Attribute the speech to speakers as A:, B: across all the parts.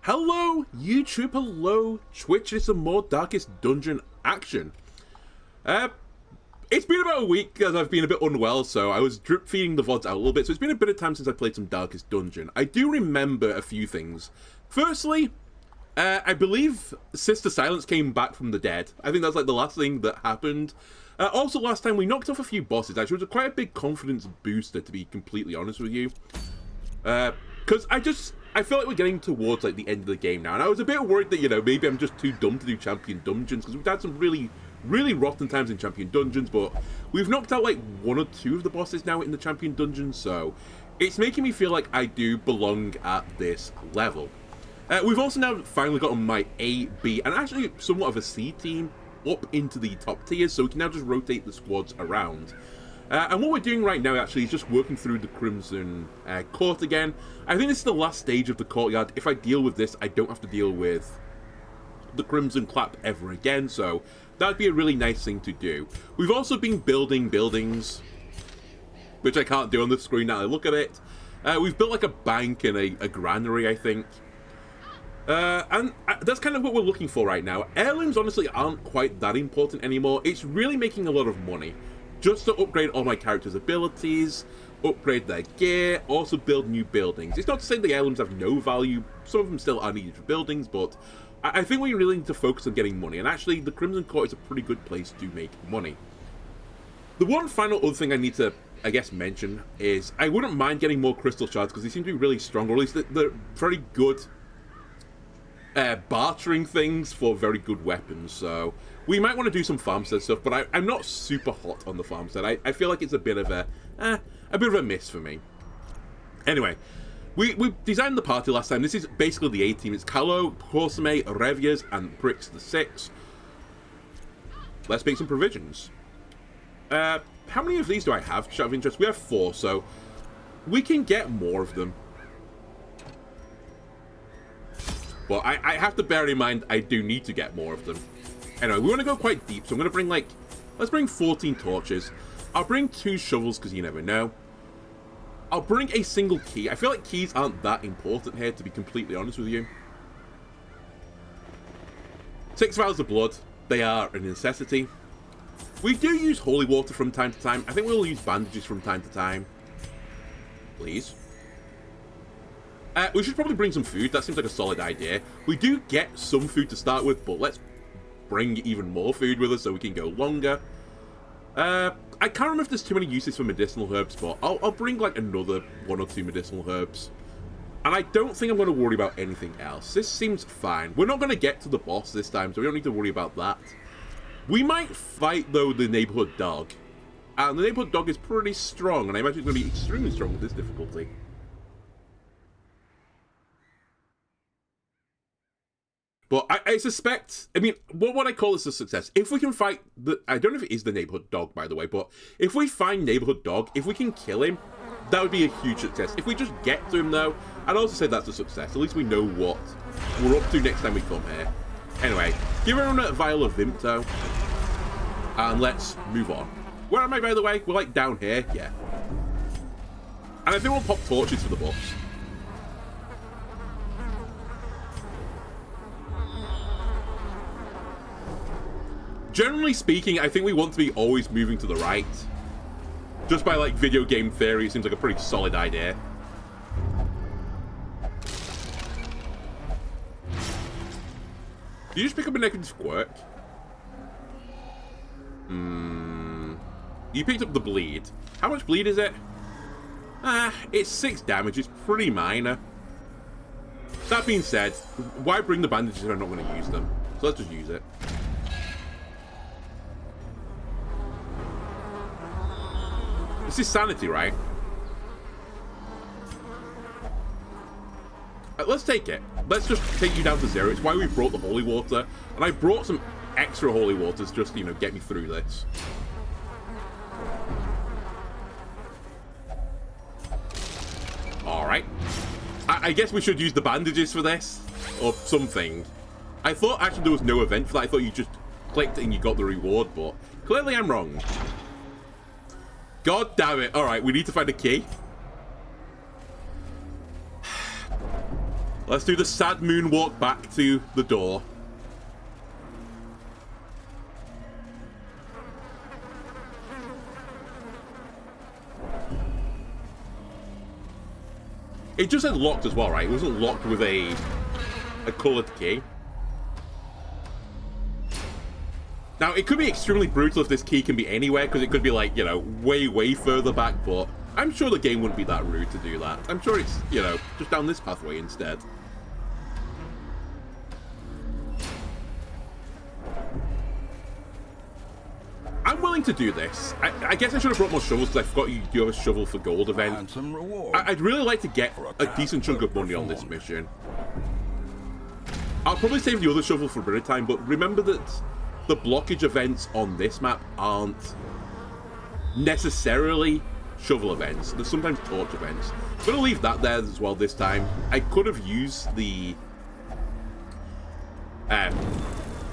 A: Hello, YouTube, hello, Twitch, it's some more Darkest Dungeon action. It's been about a week as I've been a bit unwell, so I was drip feeding the VODs out a little bit, so it's been a bit of time since I played some Darkest Dungeon. I do remember a few things. Firstly, I believe Sister Silence came back from the dead. I think that's like the last thing that happened. Also, last time we knocked off a few bosses, actually. It was quite a big confidence booster, to be completely honest with you. Because I feel like we're getting towards like the end of the game now, and I was a bit worried that, you know, maybe I'm just too dumb to do Champion Dungeons, because we've had some really rotten times in Champion Dungeons, but we've knocked out like one or two of the bosses now in the Champion Dungeons, so it's making me feel like I do belong at this level. We've also now finally gotten my A, B, and actually somewhat of a C team up into the top tiers, so we can now just rotate the squads around. And what we're doing right now, actually, is just working through the Crimson Court again. I think this is the last stage of the courtyard. If I deal with this, I don't have to deal with the Crimson Clap ever again, so that'd be a really nice thing to do. We've also been building buildings, which I can't do on the screen now I look at it. We've built like a bank and a granary, I think. And that's kind of what we're looking for right now. Heirlooms, honestly, aren't quite that important anymore. It's really making a lot of money just to upgrade all my characters' abilities, upgrade their gear, also build new buildings. It's not to say the heirlooms have no value. Some of them still are needed for buildings, but I think we really need to focus on getting money. And actually, the Crimson Court is a pretty good place to make money. The one final other thing I need to, I guess, mention is I wouldn't mind getting more crystal shards because they seem to be really strong, or at least they're very good bartering things for very good weapons, so we might want to do some farmstead stuff, but I'm not super hot on the farmstead. I feel like it's a bit of a miss for me. Anyway, we designed the party last time. This is basically the A team. It's Calo, Corsame, Revias, and Brix the Six. Let's make some provisions. How many of these do I have? Out of interest, we have 4, so we can get more of them. But I have to bear in mind I do need to get more of them. Anyway, we want to go quite deep, so I'm going to bring like, let's bring 14 torches. I'll bring 2 shovels because you never know. I'll bring a single key. I feel like keys aren't that important here, to be completely honest with you. 6 vials of blood. They are a necessity. We do use holy water from time to time. I think we'll use bandages from time to time. Please. We should probably bring some food. That seems like a solid idea. We do get some food to start with, but let's bring even more food with us so we can go longer. I can't remember if there's too many uses for medicinal herbs, but I'll bring like another 1 or 2 medicinal herbs. And I don't think I'm going to worry about anything else. This seems fine. We're not going to get to the boss this time, so we don't need to worry about that. We might fight, though, the neighborhood dog. And the neighborhood dog is pretty strong, and I imagine it's going to be extremely strong with this difficulty. But I suspect, I mean, what would I call this a success? If we can fight the, I don't know if it is the neighborhood dog, by the way, but if we find neighborhood dog, if we can kill him, that would be a huge success. If we just get to him, though, I'd also say that's a success. At least we know what we're up to next time we come here. Anyway, give everyone a vial of Vimto, and let's move on. Where am I, by the way? We're like down here, yeah. And I think we'll pop torches for the boss. Generally speaking, I think we want to be always moving to the right. Just by, like, video game theory, it seems like a pretty solid idea. Did you just pick up a negative quirk? You picked up the bleed. How much bleed is it? It's 6 damage. It's pretty minor. That being said, why bring the bandages if I'm not going to use them? So let's just use it. This is sanity, right? Let's take it. Let's just take you down to 0. It's why we brought the holy water. And I brought some extra holy waters just to, you know, get me through this. Alright. I guess we should use the bandages for this. Or something. I thought actually there was no event for that. I thought you just clicked and you got the reward, but clearly I'm wrong. God damn it. Alright, we need to find a key. Let's do the sad moonwalk back to the door. It just said locked as well, right? It wasn't locked with a colored key. Now, it could be extremely brutal if this key can be anywhere, because it could be like, you know, way, way further back, but I'm sure the game wouldn't be that rude to do that. I'm sure it's, you know, just down this pathway instead. I'm willing to do this. I guess I should have brought more shovels because I forgot you do have a shovel for gold event. I'd really like to get a decent chunk of money on this mission. I'll probably save the other shovel for a bit of time, but remember that the blockage events on this map aren't necessarily shovel events. There's sometimes torch events. I'm going to leave that there as well this time. I could have used the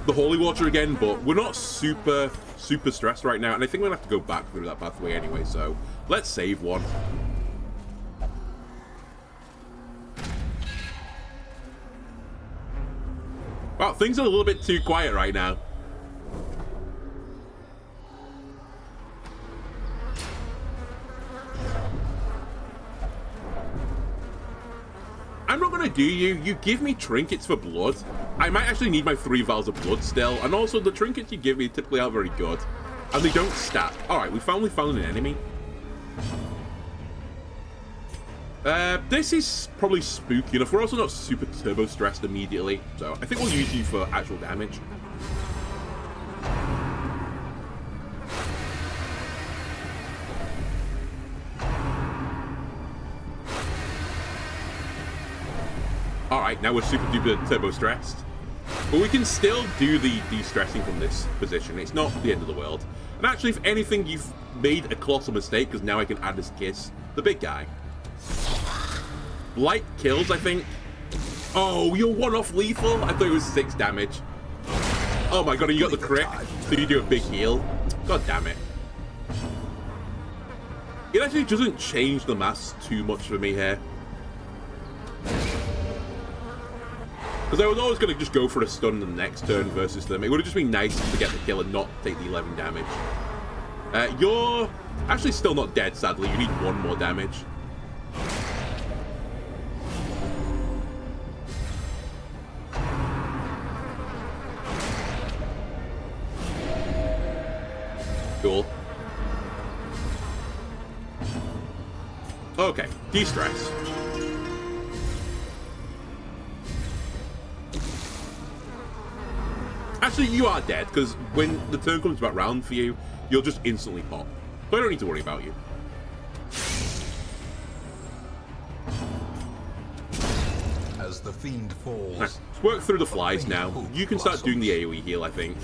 A: holy water again, but we're not super stressed right now, and I think we're going to have to go back through that pathway anyway, so let's save one. Wow, things are a little bit too quiet right now. I'm not going to do you. You give me trinkets for blood. I might actually need my 3 vials of blood still. And also, the trinkets you give me typically aren't very good. And they don't stack. Alright, we finally found an enemy. This is probably spooky enough. We're also not super turbo stressed immediately. So, I think we'll use you for actual damage. Alright, now we're super duper turbo stressed. But we can still do the de-stressing from this position. It's not the end of the world. And actually, if anything, you've made a colossal mistake, because now I can add this kiss the big guy. Light kills, I think. Oh, you're one-off lethal? I thought it was 6 damage. Oh my god, and you got the crit, so you do a big heal. God damn it. It actually doesn't change the mass too much for me here. Because I was always going to just go for a stun the next turn versus them. It would have just been nice to get the kill and not take the 11 damage. You're actually still not dead, sadly. You need 1 more damage. Cool. Okay, de-stress. Actually, you are dead, because when the turn comes back round for you, you'll just instantly pop. So I don't need to worry about you.
B: As the fiend falls,
A: Right, let's work through the flies now. You can start doing the AoE heal, I think.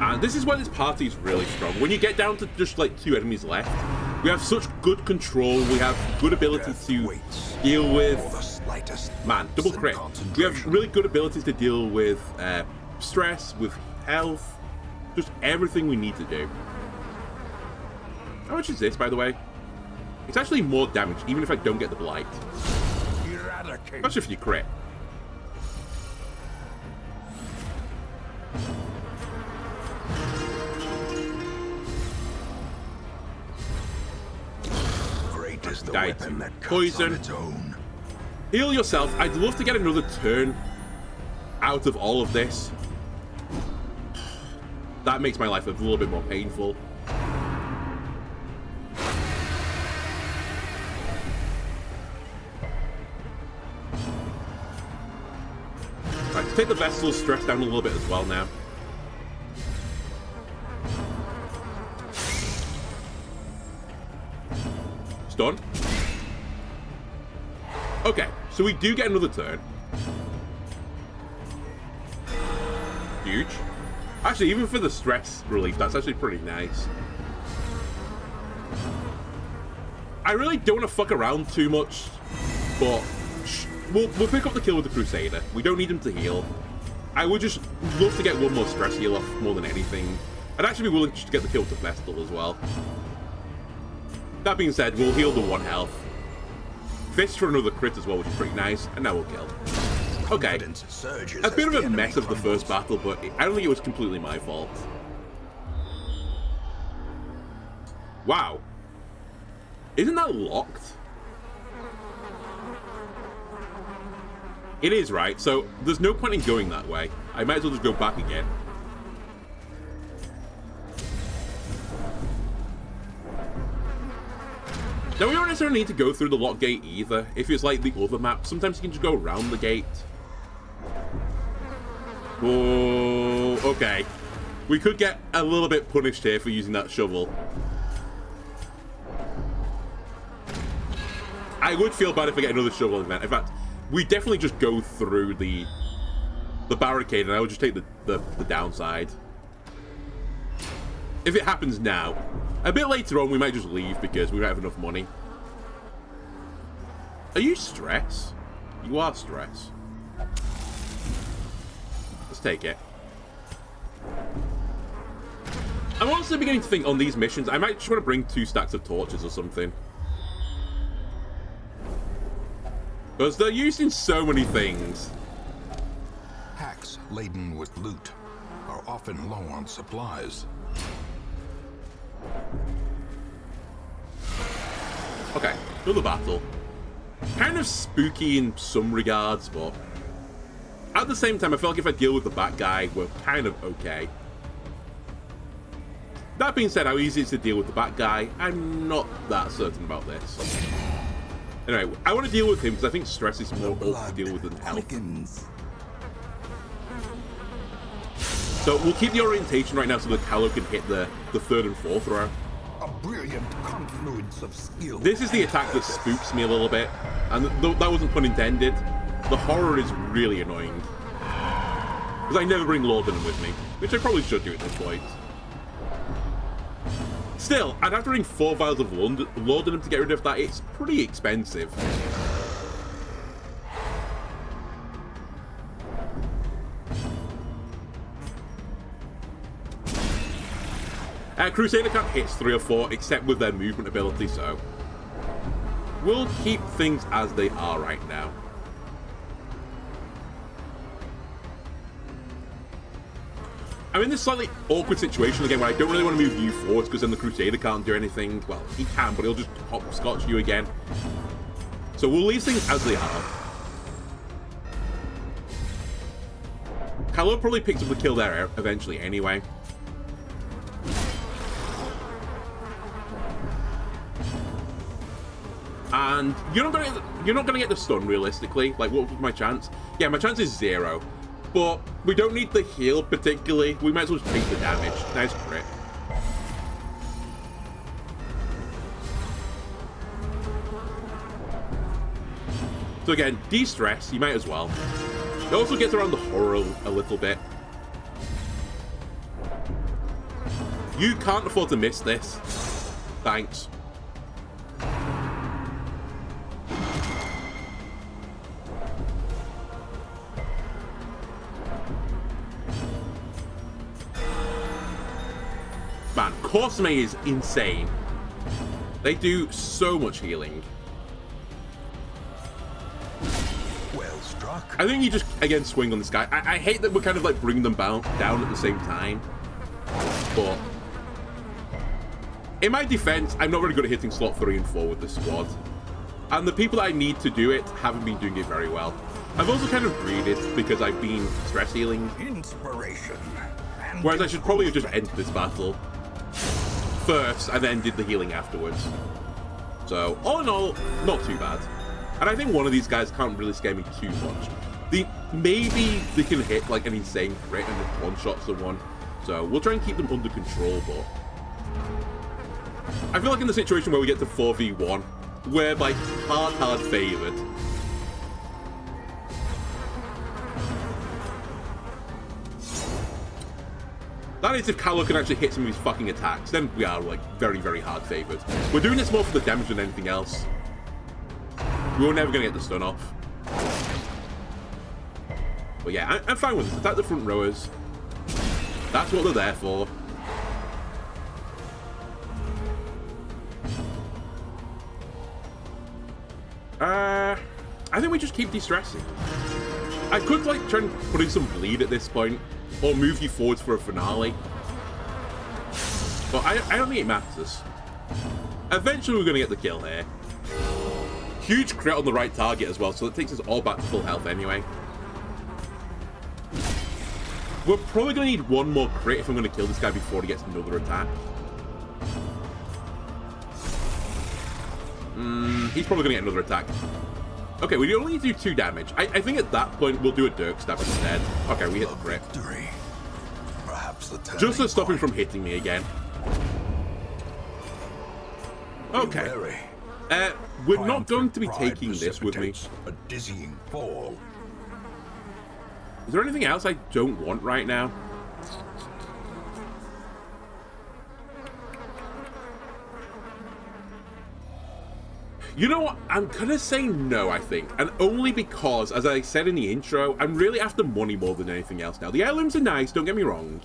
A: And this is why this party is really strong. When you get down to just like 2 enemies left, we have such good control. We have good ability to deal with... Man, double crit. We have really good abilities to deal with stress, with health, just everything we need to do. How much is this, by the way? It's actually more damage, even if I don't get the blight. Especially if you crit. Died to poison. Heal yourself. I'd love to get another turn out of all of this. That makes my life a little bit more painful. Right, to take the vessel's stress down a little bit as well now. Stun. Okay, so we do get another turn. Huge. Actually, even for the stress relief, that's actually pretty nice. I really don't want to fuck around too much, but we'll pick up the kill with the Crusader. We don't need him to heal. I would just love to get 1 more stress heal off more than anything. I'd actually be willing to get the kill with the Vestal as well. That being said, we'll heal the 1 health. Fist for another crit as well, which is pretty nice, and now we'll kill. Okay. A bit of a mess of the first battle, but I don't think it was completely my fault. Wow. Isn't that locked? It is, right? So there's no point in going that way. I might as well just go back again. Now, we don't necessarily need to go through the lock gate either. If it's like the other map, sometimes you can just go around the gate. Oh, okay. We could get a little bit punished here for using that shovel. I would feel bad if I get another shovel event. In fact, we definitely just go through the barricade, and I would just take the downside. If it happens now. A bit later on, we might just leave because we don't have enough money. Are you stress? You are stress. Let's take it. I'm honestly beginning to think on these missions, I might just want to bring 2 stacks of torches or something. Because they're used in so many things.
B: Hacks laden with loot are often low on supplies.
A: Okay, another battle. Kind of spooky in some regards, but at the same time, I feel like if I deal with the bat guy, we're kind of okay. That being said, how easy it is to deal with the bat guy, I'm not that certain about this. Anyway, I want to deal with him because I think stress is more awful to deal with than health. So we'll keep the orientation right now so that Callow can hit the 3rd and 4th row.
B: A brilliant confluence of skill.
A: This is the attack that spooks me a little bit, and that wasn't pun intended. The horror is really annoying. Because I never bring Laudanum with me, which I probably should do at this point. Still, I'd have to bring 4 vials of Laudanum to get rid of that. It's pretty expensive. Crusader can't hit 3 or 4 except with their movement ability, so we'll keep things as they are right now. I'm in this slightly awkward situation again where I don't really want to move you forwards because then the Crusader can't do anything. Well, he can, but he'll just hopscotch you again. So we'll leave things as they are. Callow probably picks up the kill there eventually anyway. And you're not gonna get the stun realistically. Like, what was my chance? Yeah, my chance is 0. But we don't need the heal particularly. We might as well just take the damage. Nice crit. So again, de-stress, you might as well. It also gets around the horror a little bit. You can't afford to miss this. Thanks. Man, Corsme is insane. They do so much healing.
B: Well struck.
A: I think you just, again, swing on this guy. I hate that we're kind of like bringing them down at the same time. But in my defense, I'm not very good at hitting slot 3 and 4 with this squad. And the people that I need to do it haven't been doing it very well. I've also kind of greeded because I've been stress healing.
B: Inspiration.
A: Whereas I should probably have just ended this battle first and then did the healing afterwards. So, all in all, not too bad. And I think one of these guys can't really scare me too much. Maybe they can hit like an insane crit and just one-shot someone. So, we'll try and keep them under control, but I feel like in the situation where we get to 4v1, we're like hard favoured. That is if Callow can actually hit some of these fucking attacks, then we are like very, very hard favoured. We're doing this more for the damage than anything else. We were never going to get the stun off. But yeah, I'm fine with this. Attack the front rowers. That's what they're there for. I think we just keep de-stressing. I could, like, try and put in some bleed at this point, or move you forwards for a finale. But I don't think it matters. Eventually, we're going to get the kill here. Huge crit on the right target as well, so that takes us all back to full health anyway. We're probably going to need one more crit if I'm going to kill this guy before he gets another attack. He's probably going to get another attack. Okay, we only need to do 2 damage. I think at that point, we'll do a Dirk Stab instead. Okay, we hit the crit. Just to stop him from hitting me again. Okay. We're not going to be taking this with me.
B: A dizzying fall.
A: Is there anything else I don't want right now? You know what? I'm gonna say no, I think. And only because, as I said in the intro, I'm really after money more than anything else now. The heirlooms are nice, don't get me wrong.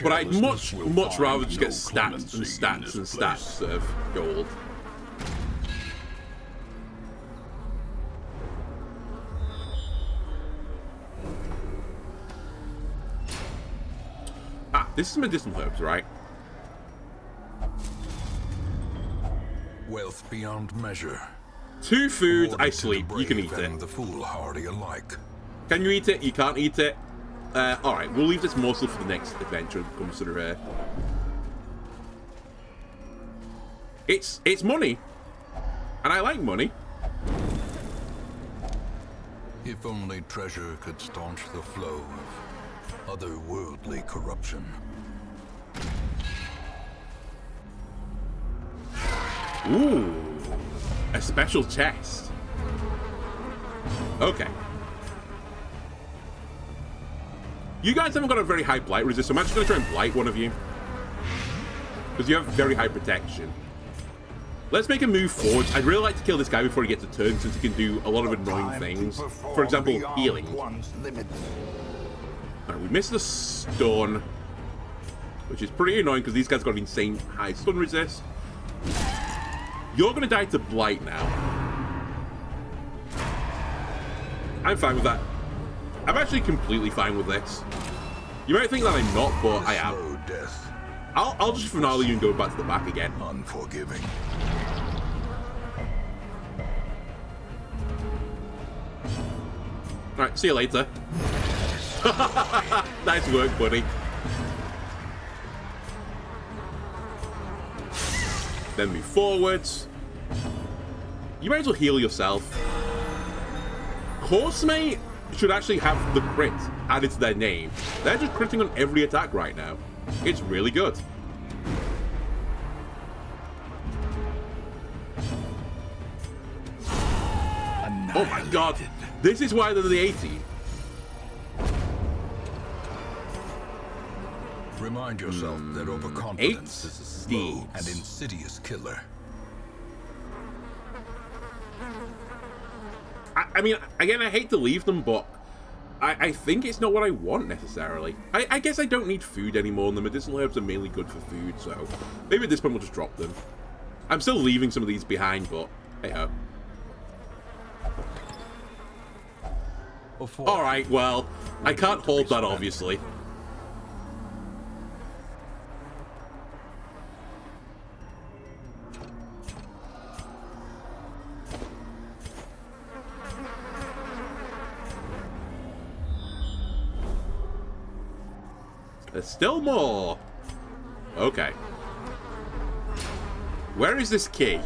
A: But I'd much rather just get stats and stats and stats of gold. Ah, this is medicinal herbs, right?
B: Wealth beyond measure.
A: 2 foods, I sleep. You can eat it.
B: The foolhardy alike.
A: Can you eat it? You can't eat it. Alright, we'll leave this morsel for the next adventure that comes through here. It's money. And I like money.
B: If only treasure could staunch the flow of otherworldly corruption.
A: Ooh, a special chest. Okay. You guys haven't got a very high blight resist, so I'm actually going to try and blight one of you. Because you have very high protection. Let's make a move forward. I'd really like to kill this guy before he gets a turn, since he can do a lot of annoying things. For example, healing. Alright, we missed the stun, which is pretty annoying because these guys got insane high stun resist. You're going to die to blight now. I'm fine with that. I'm actually completely fine with this. You might think that I'm not, but I am. I'll just finale you and go back to the back again.
B: Unforgiving.
A: Alright, see you later. Nice work, buddy. Then move forwards. You might as well heal yourself. Horsemate should actually have the crit added to their name. They're just critting on every attack right now. It's really good. Oh my god. This is why they're the 18.
B: Remind yourself that overconfidence is a slow and insidious killer.
A: I mean, again, I hate to leave them, but I think it's not what I want, necessarily. I guess I don't need food anymore, and the medicinal herbs are mainly good for food, so maybe at this point we'll just drop them. I'm still leaving some of these behind, but hey-ho. Alright, well, I can't hold that, obviously. There's still more. Okay. Where is this key?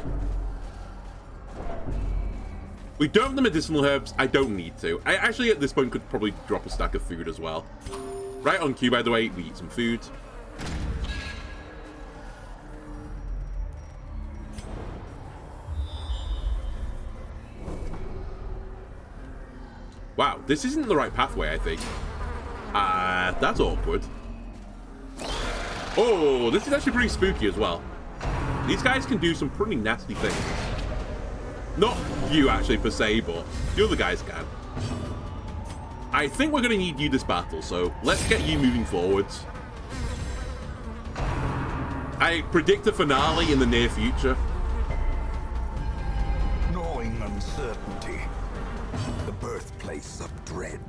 A: We don't have the medicinal herbs. I don't need to. I actually, at this point, could probably drop a stack of food as well. Right on cue, by the way, we eat some food. Wow, this isn't the right pathway, I think. That's awkward. Oh, this is actually pretty spooky as well. These guys can do some pretty nasty things. Not you, actually, per se, but the other guys can. I think we're going to need you this battle, so let's get you moving forwards. I predict a finale in the near future.
B: Gnawing uncertainty, the birthplace of dread.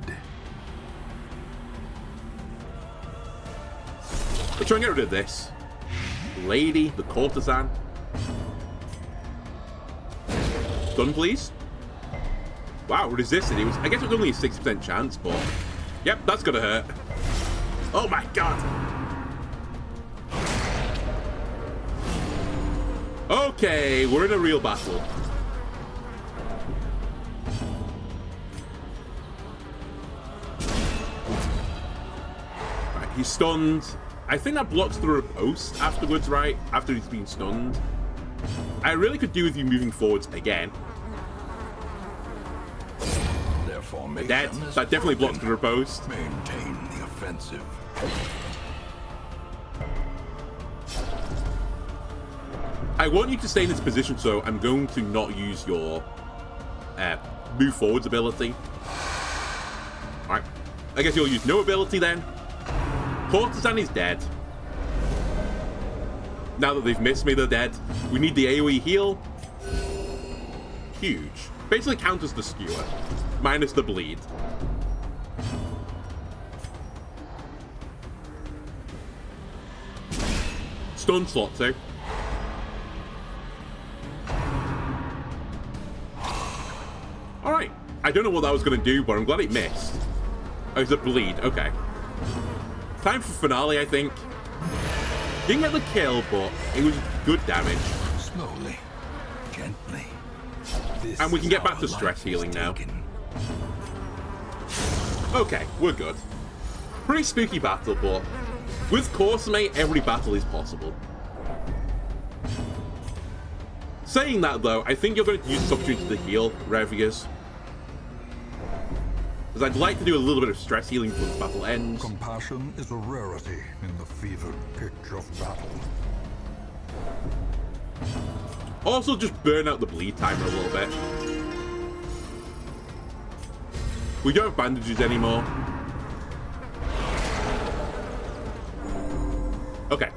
A: Let's try and get rid of this. Lady, the courtesan. Done, please. Wow, resisted. I guess it was only a 60% chance, but... Yep, that's gonna hurt. Oh my god! Okay, we're in a real battle. Right, he's stunned. I think that blocks through a post afterwards, right? After he's been stunned. I really could do with you moving forwards again. Dead. That definitely blocks through a post.
B: Maintain the offensive.
A: I want you to stay in this position, so I'm going to not use your move forwards ability. Alright. I guess you'll use no ability then. Courtesan is dead. Now that they've missed me, they're dead. We need the AoE heal. Huge. Basically counters the skewer. Minus the bleed. Stun slot too. Alright. I don't know what that was going to do, but I'm glad it missed. Oh, it's a bleed. Okay. Time for finale, I think. Didn't get the kill, but it was good damage.
B: Slowly. Gently.
A: And we can get back to stress healing now. Okay, we're good. Pretty spooky battle, but with Coursemate, every battle is possible. Saying that, though, I think you're going to use this opportunity to heal Revius. Because I'd like to do a little bit of stress healing before this battle ends.
B: Compassion is a rarity in the fevered pitch of battle.
A: Also, just burn out the bleed timer a little bit. We don't have bandages anymore. Okay.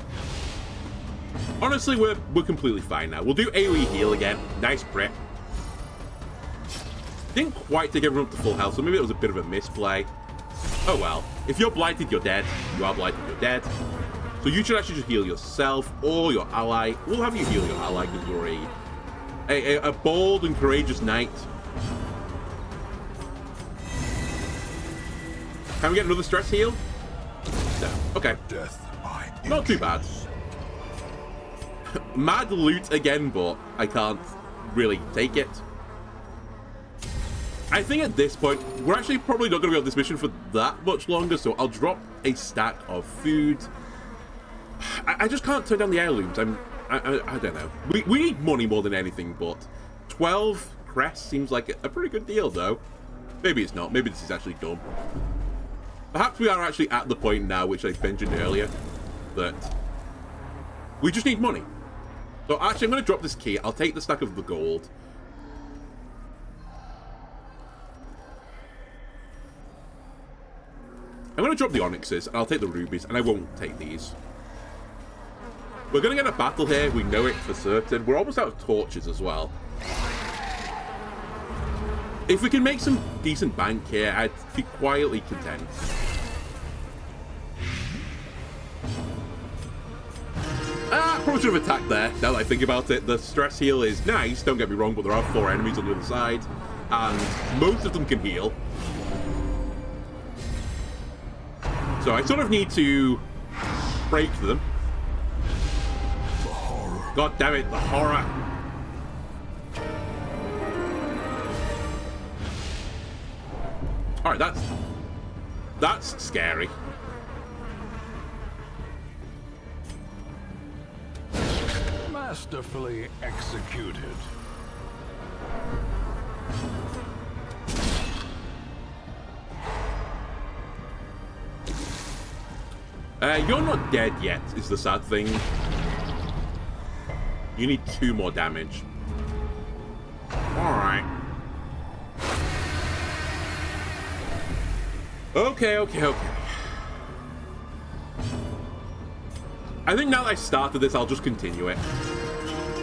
A: Honestly, we're completely fine now. We'll do AoE heal again. Nice crit. Didn't quite take everyone up to full health, so maybe it was a bit of a misplay. Oh well. If you're blighted, you're dead. You are blighted, you're dead. So you should actually just heal yourself or your ally. We'll have you heal your ally because you're a bold and courageous knight. Can we get another stress heal? No. Okay.
B: Death by
A: Not too bad. Mad loot again, but I can't really take it. I think at this point, we're actually probably not going to be on this mission for that much longer, so I'll drop a stack of food. I just can't turn down the heirlooms. I don't know. We need money more than anything, but 12 crests seems like a pretty good deal, though. Maybe it's not. Maybe this is actually dumb. Perhaps we are actually at the point now, which I mentioned earlier, that we just need money. So actually, I'm going to drop this key. I'll take the stack of the gold. I'm going to drop the onyxes, and I'll take the rubies, and I won't take these. We're going to get a battle here. We know it for certain. We're almost out of torches as well. If we can make some decent bank here, I'd be quietly content. Probably should have attacked there, now that I think about it. The stress heal is nice, don't get me wrong, but there are 4 enemies on the other side, and most of them can heal. So I sort of need to break them.
B: The horror.
A: God damn it, the horror. Alright, that's scary.
B: Masterfully executed.
A: You're not dead yet, is the sad thing. You need 2 more damage. Alright. Okay. I think now that I started this, I'll just continue it.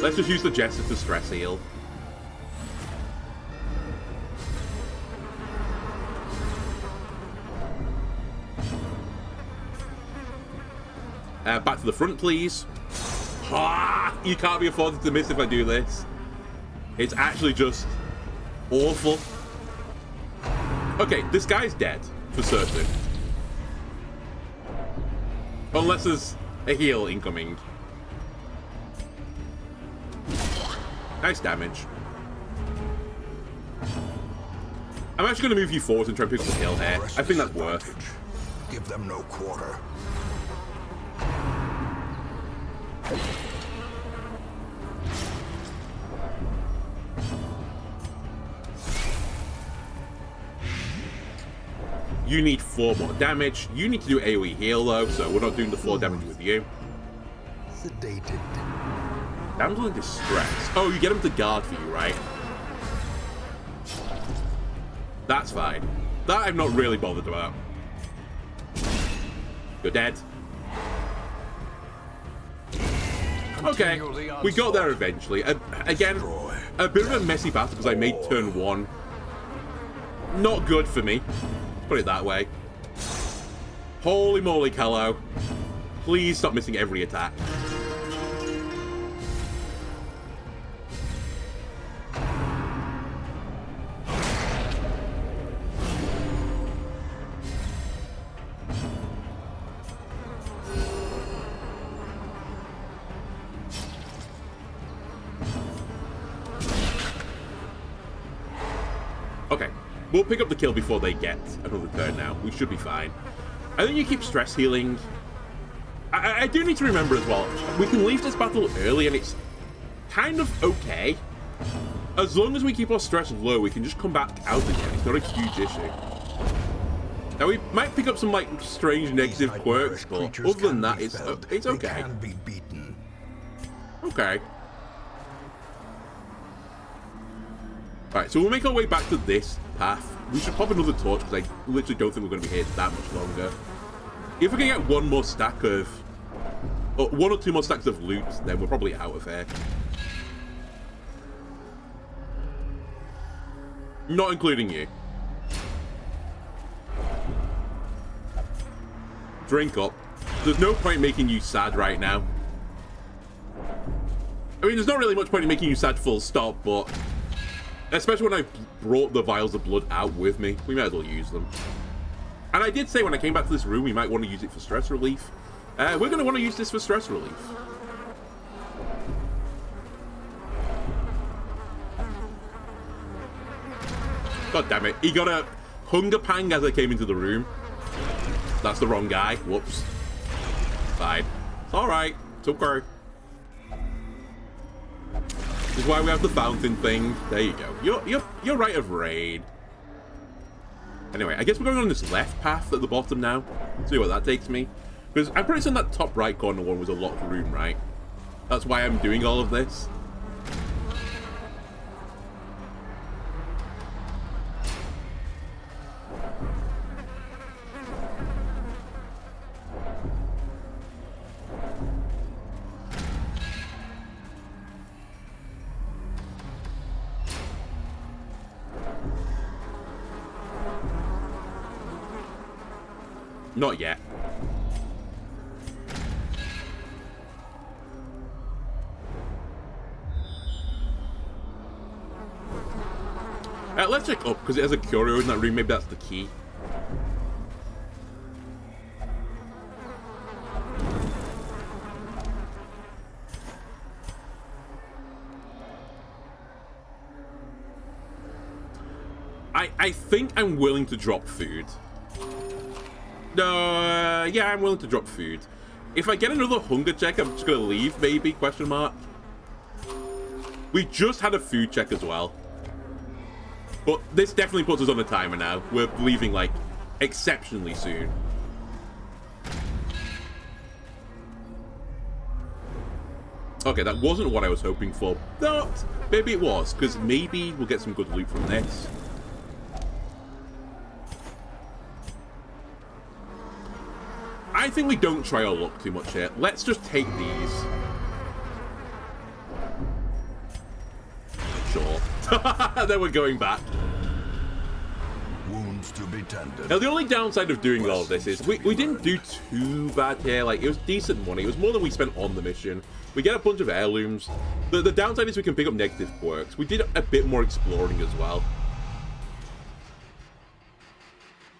A: Let's just use the Jester to stress heal. Back to the front, please. Ah, you can't be afforded to miss if I do this. It's actually just awful. Okay, this guy's dead, for certain. Unless there's a heal incoming. Nice damage. I'm actually going to move you forward and try and pick up the heal here. I think that's worth.
B: Give them no quarter.
A: You need 4 more damage. You need to do AoE heal though, so we're not doing the 4 damage with you.
B: Sedated.
A: Damsel in distress. Oh, you get him to guard for you, right? That's fine. That I'm not really bothered about. You're dead. Okay, we got there eventually. Again, a bit of a messy battle because I made turn 1 not good for me. Put it that way. Holy moly, Callow. Please stop missing every attack. Okay, we'll pick up the kill before they get another turn now. We should be fine. I think you keep stress healing. I do need to remember as well, we can leave this battle early and it's kind of okay. As long as we keep our stress low, we can just come back out again. It's not a huge issue. Now, we might pick up some, like, strange negative quirks, but other than that, it's okay. Okay. Alright, so we'll make our way back to this path. We should pop another torch, because I literally don't think we're going to be here that much longer. If we can get one more stack of... or 1 or 2 more stacks of loot, then we're probably out of here. Not including you. Drink up. There's no point making you sad right now. I mean, there's not really much point in making you sad full stop, but... especially when I brought the vials of blood out with me, we might as well use them. And I did say when I came back to this room, we might want to use it for stress relief. We're going to want to use this for stress relief. God damn it. He got a hunger pang as I came into the room. That's the wrong guy. Whoops. Fine. It's alright. It's okay. This is why we have the fountain thing. There you go. You're right of raid. Anyway, I guess we're going on this left path at the bottom now. See what that takes me. Because I'm pretty certain that top right corner one was a locked room, right? That's why I'm doing all of this. Not yet. Let's check up, because it has a curio in that room. Maybe that's the key. I think I'm willing to drop food. Yeah, I'm willing to drop food. If I get another hunger check, I'm just gonna leave, maybe, question mark. We just had a food check as well. But this definitely puts us on a timer now. We're leaving, like, exceptionally soon. Okay, that wasn't what I was hoping for. But maybe it was, because maybe we'll get some good loot from this. I think we don't try our luck too much here. Let's just take these. Sure. Then we're going back.
B: Wounds to be tended.
A: Now, the only downside of doing all of this is we didn't do too bad here. Like, it was decent money. It was more than we spent on the mission. We get a bunch of heirlooms. The downside is we can pick up negative quirks. We did a bit more exploring as well.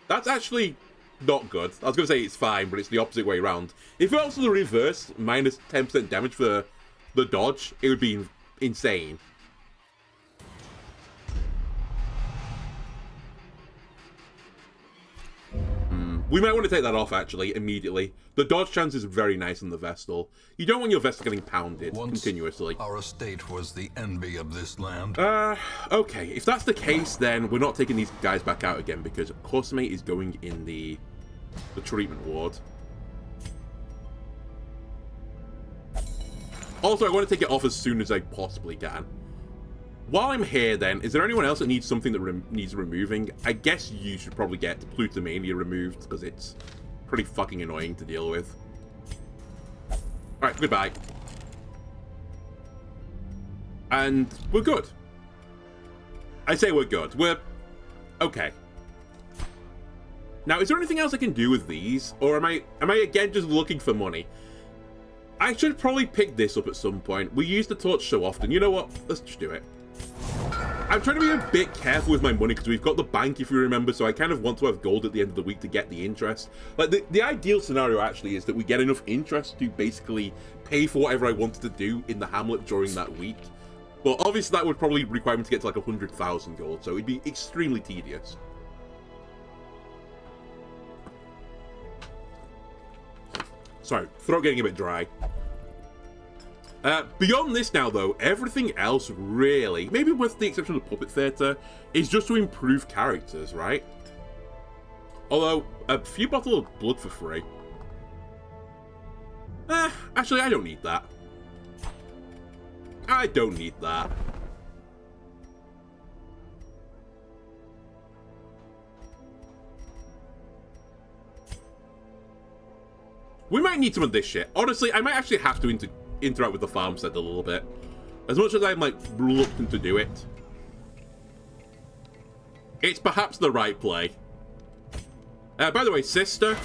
A: That's actually not good. I was going to say it's fine, but it's the opposite way around. If it was the reverse, minus 10% damage for the dodge, it would be insane. We might want to take that off, actually, immediately. The dodge chance is very nice on the Vestal. You don't want your Vestal getting pounded continuously.
B: Our estate was the envy of this land.
A: Okay. If that's the case, then we're not taking these guys back out again, because Cosme is going in the treatment ward. Also, I want to take it off as soon as I possibly can. While I'm here, then, is there anyone else that needs something that needs removing? I guess you should probably get Plutomania removed, because it's pretty fucking annoying to deal with. Alright, goodbye. And we're good. I say we're good. We're okay. Now, is there anything else I can do with these? Or am I again just looking for money? I should probably pick this up at some point. We use the torch so often. You know what? Let's just do it. I'm trying to be a bit careful with my money because we've got the bank, if you remember, so I kind of want to have gold at the end of the week to get the interest. Like, the ideal scenario, actually, is that we get enough interest to basically pay for whatever I wanted to do in the hamlet during that week. But obviously, that would probably require me to get to, like, 100,000 gold, so it'd be extremely tedious. Sorry, throat getting a bit dry. Beyond this now, though, everything else really, maybe with the exception of the Puppet Theatre, is just to improve characters, right? Although, a few bottles of blood for free. Actually, I don't need that. I don't need that. We might need some of this shit. Honestly, I might actually have to interact with the farmstead a little bit. As much as I'm, like, reluctant to do it. It's perhaps the right play. By the way, sister.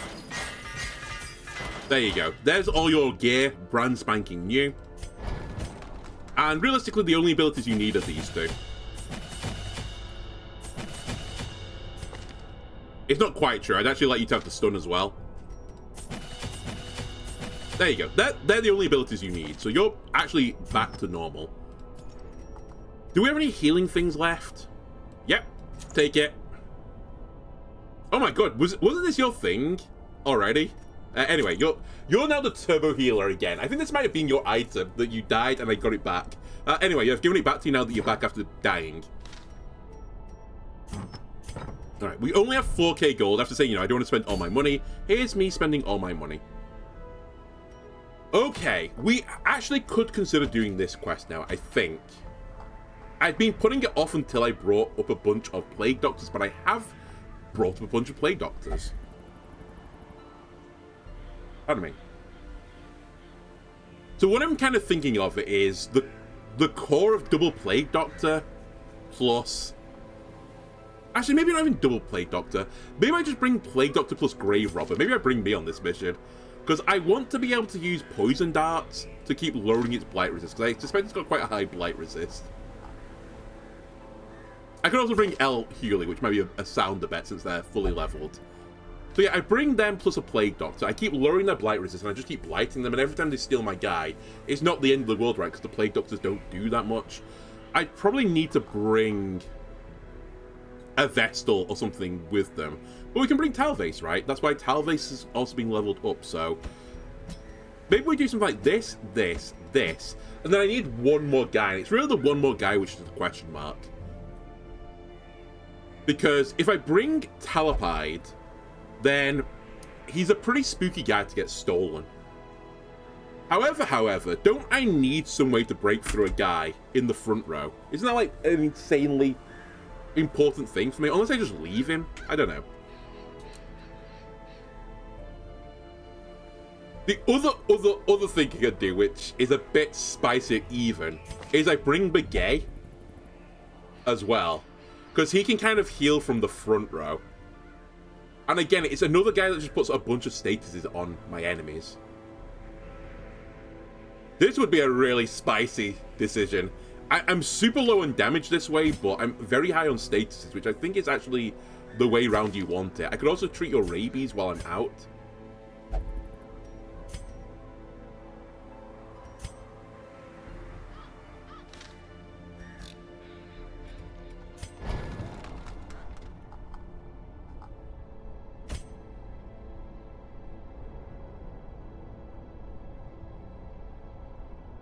A: There you go. There's all your gear, brand spanking new. And realistically, the only abilities you need are these two. It's not quite true. I'd actually like you to have the stun as well. There you go. They're the only abilities you need. So you're actually back to normal. Do we have any healing things left? Yep. Take it. Oh my god. Wasn't this your thing already? Anyway, you're now the turbo healer again. I think this might have been your item that you died and I got it back. Anyway, I've given it back to you now that you're back after dying. Alright, we only have 4k gold. After saying, you know, I don't want to spend all my money. Here's me spending all my money. Okay, we actually could consider doing this quest now, I think. I'd been putting it off until I brought up a bunch of Plague Doctors, but I have brought up a bunch of Plague Doctors. Pardon me. So what I'm kind of thinking of is the core of double Plague Doctor plus... Actually, maybe not even double Plague Doctor. Maybe I just bring Plague Doctor plus Grave Robber. Maybe I bring me on this mission. Because I want to be able to use poison darts to keep lowering its blight resist. Because I suspect it's got quite a high blight resist. I could also bring L Hewley, which might be a sounder bet since they're fully leveled. So yeah, I bring them plus a Plague Doctor. I keep lowering their blight resist and I just keep blighting them. And every time they steal my guy, it's not the end of the world, right? Because the Plague Doctors don't do that much. I probably need to bring a Vestal or something with them. But we can bring Talvase, right? That's why Talvase is also being leveled up, so... Maybe we do something like this, this, this, and then I need one more guy, and it's really the one more guy which is the question mark. Because if I bring Talipide, then he's a pretty spooky guy to get stolen. However, don't I need some way to break through a guy in the front row? Isn't that like an insanely important thing for me? Unless I just leave him? I don't know. The other thing I could do, which is a bit spicier even, is I bring Begay as well. Because he can kind of heal from the front row. And again, it's another guy that just puts a bunch of statuses on my enemies. This would be a really spicy decision. I'm super low on damage this way, but I'm very high on statuses, which I think is actually the way round you want it. I could also treat your rabies while I'm out.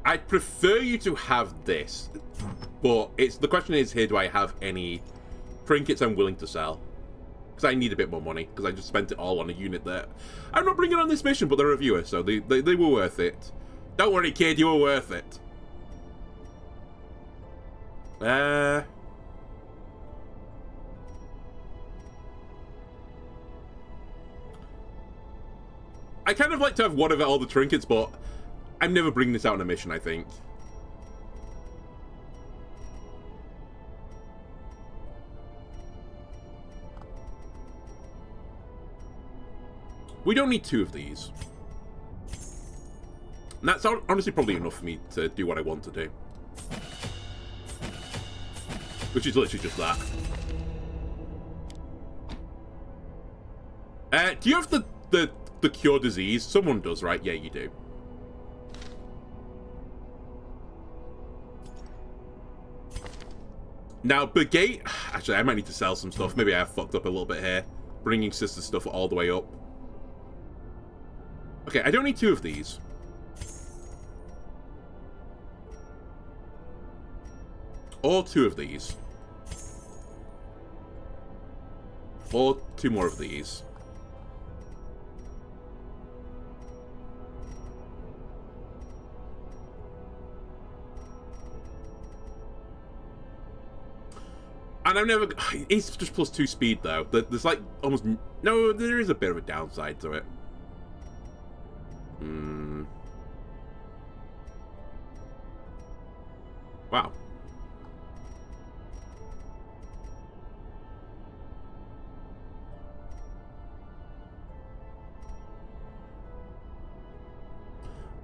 A: I'd prefer you to have this, but the question is here, do I have any trinkets I'm willing to sell? Because I need a bit more money, because I just spent it all on a unit that I'm not bringing on this mission, but they're a viewer, so they were worth it. Don't worry, kid, you were worth it. I kind of like to have one of all the trinkets, but I'm never bringing this out on a mission, I think. We don't need 2 of these. And that's honestly probably enough for me to do what I want to do. Which is literally just that. Do you have the cure disease? Someone does, right? Yeah, you do. Now, Brigade... Actually, I might need to sell some stuff. Maybe I fucked up a little bit here. Bringing sister stuff all the way up. Okay, I don't need 2 of these. Or 2 of these. Or 2 more of these. And I've never... It's just +2 speed, though. There's like almost... No, there is a bit of a downside to it. Wow.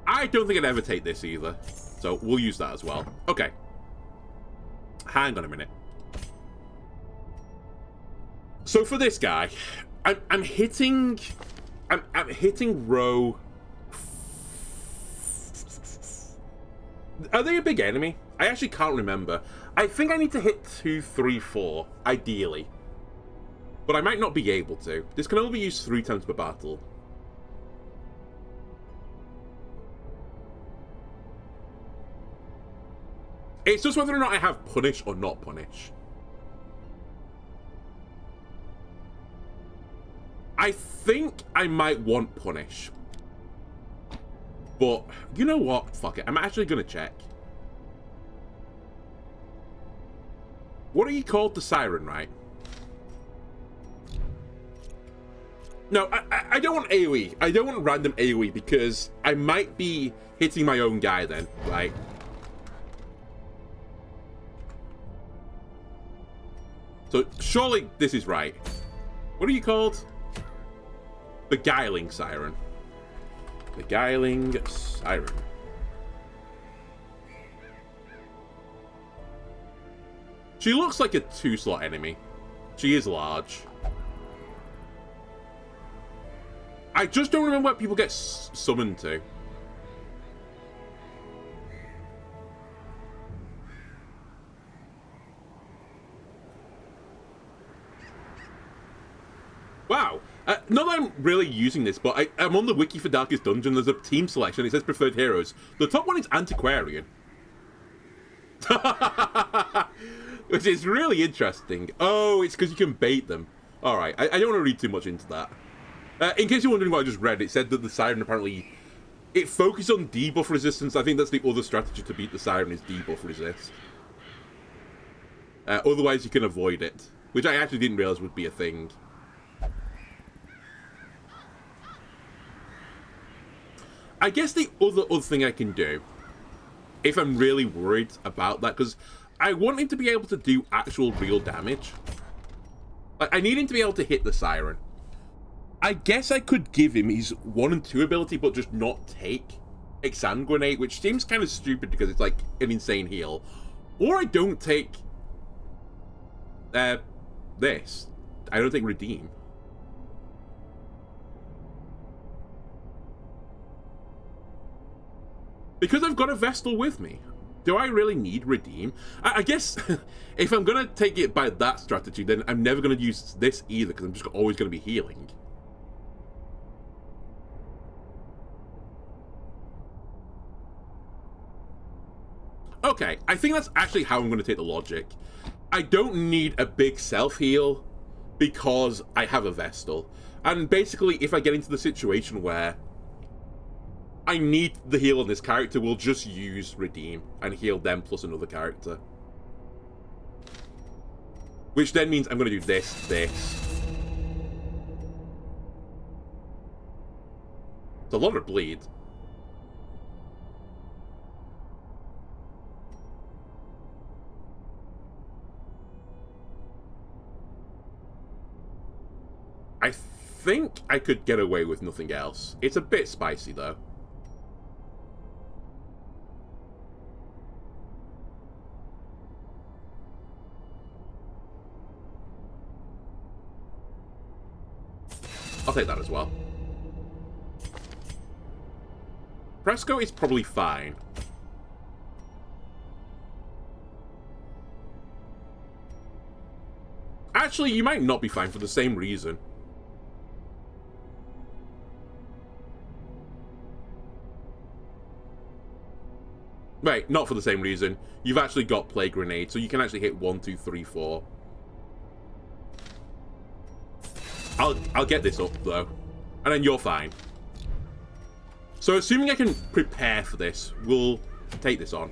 A: I don't think I'd ever take this either. So we'll use that as well. Okay. Hang on a minute. So for this guy, I'm hitting row. Are they a big enemy? I actually can't remember. I think I need to hit 2, 3, 4, ideally. But I might not be able to. This can only be used 3 times per battle. It's just whether or not I have punish or not punish. I think I might want punish. But, you know what? Fuck it. I'm actually going to check. What are you called? The Siren, right? No, I don't want AoE. I don't want random AoE because I might be hitting my own guy then, right? So, surely this is right. What are you called? Beguiling Siren. Beguiling Siren. She looks like a 2-slot enemy. She is large. I just don't remember what people get summoned to. Wow. Not that I'm really using this, but I'm on the wiki for Darkest Dungeon. There's a team selection. It says preferred heroes. The top one is Antiquarian. Which is really interesting. Oh, it's because you can bait them. Alright, I don't want to read too much into that. In case you're wondering what I just read, it said that the Siren apparently... It focused on debuff resistance. I think that's the other strategy to beat the Siren is debuff resist. Otherwise, you can avoid it. Which I actually didn't realize would be a thing. I guess the other thing I can do, if I'm really worried about that, because I want him to be able to do actual real damage. Like, I need him to be able to hit the Siren. I guess I could give him his 1 and 2 ability, but just not take Exsanguinate, which seems kind of stupid because it's like an insane heal. Or I don't take this. I don't take Redeem. Because I've got a Vestal with me. Do I really need Redeem? I guess if I'm going to take it by that strategy, then I'm never going to use this either, because I'm just always going to be healing. Okay, I think that's actually how I'm going to take the logic. I don't need a big self-heal because I have a Vestal. And basically, if I get into the situation where I need the heal on this character, we'll just use Redeem and heal them plus another character. Which then means I'm going to do this. It's a lot of bleed. I think I could get away with nothing else. It's a bit spicy, though. I'll take that as well. Fresco is probably fine. Actually, you might not be fine for the same reason. Wait, not for the same reason. You've actually got Plague Grenade, so you can actually hit 1, 2, 3, 4. I'll get this up, though. And then you're fine. So assuming I can prepare for this, we'll take this on.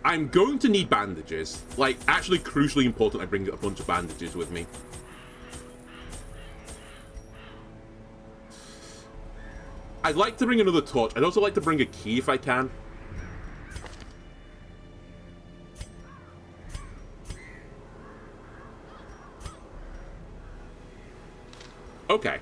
A: I'm going to need bandages. Like, actually crucially important I bring a bunch of bandages with me. I'd like to bring another torch. I'd also like to bring a key if I can. Okay.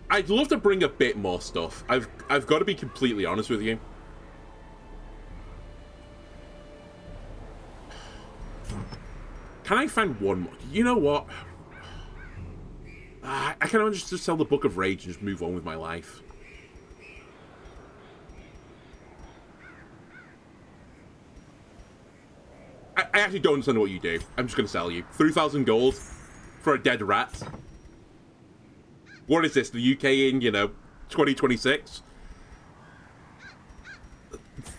A: I'd love to bring a bit more stuff. I've got to be completely honest with you. Can I find one more? You know what? I can just sell the Book of Rage and just move on with my life. I actually don't understand what you do. I'm just going to sell you. 3,000 gold for a dead rat. What is this? The UK in, 2026?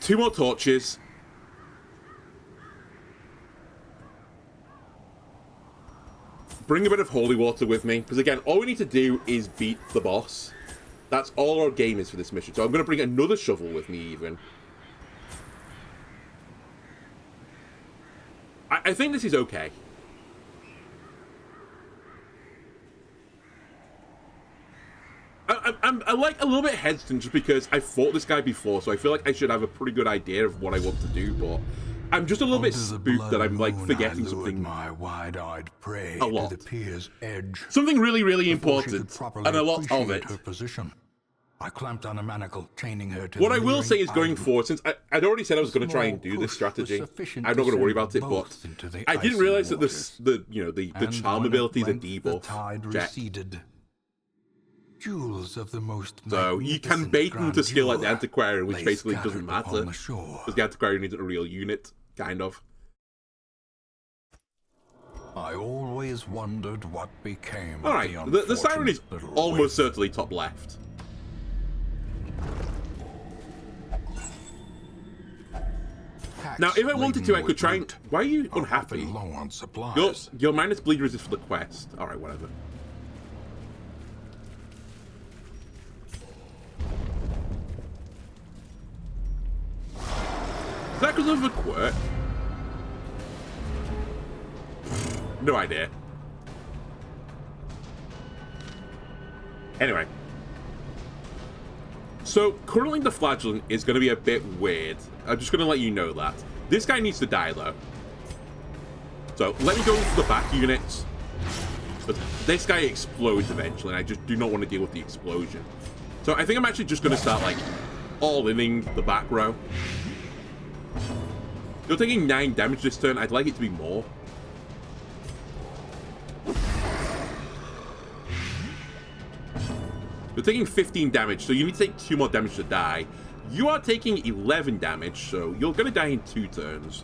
A: 2 more torches. Bring a bit of holy water with me. Because again, all we need to do is beat the boss. That's all our game is for this mission. So I'm going to bring another shovel with me even. I think this is okay. I'm like a little bit hesitant just because I fought this guy before, so I feel like I should have a pretty good idea of what I want to do, but I'm just a little bit spooked that I'm like forgetting something
B: my wide-eyed prey
A: a lot.
B: to the pier's edge.
A: Something really, really important, and a lot of it.
B: Her position. I clamped on a manacle, chaining her to
A: What I will say is going forward, since I'd already said I was going to try and do this strategy, I'm not going to worry about it, but I didn't realize that the charm ability is a debuff. Jack.
B: Jewels of the most
A: So you can bait them to skill like the Antiquarian, which basically doesn't matter, because the Antiquarian isn't a real unit, kind of.
B: I always wondered what became
A: Alright,
B: of
A: the Siren is almost certainly top left. Now, if I wanted to, I could try and... Why are you unhappy?
B: Low on supplies.
A: You're minus bleed resist for the quest. Alright, whatever. because of a quirk? No idea. Anyway. So, currently the flagellant is going to be a bit weird. I'm just going to let you know that. This guy needs to die, though. So, let me go for the back units. But this guy explodes eventually, and I just do not want to deal with the explosion. So, I think I'm actually just going to start, like, all-inning the back row. You're taking 9 damage this turn. I'd like it to be more. You're taking 15 damage, so you need to take 2 more damage to die. You are taking 11 damage, so you're going to die in 2 turns.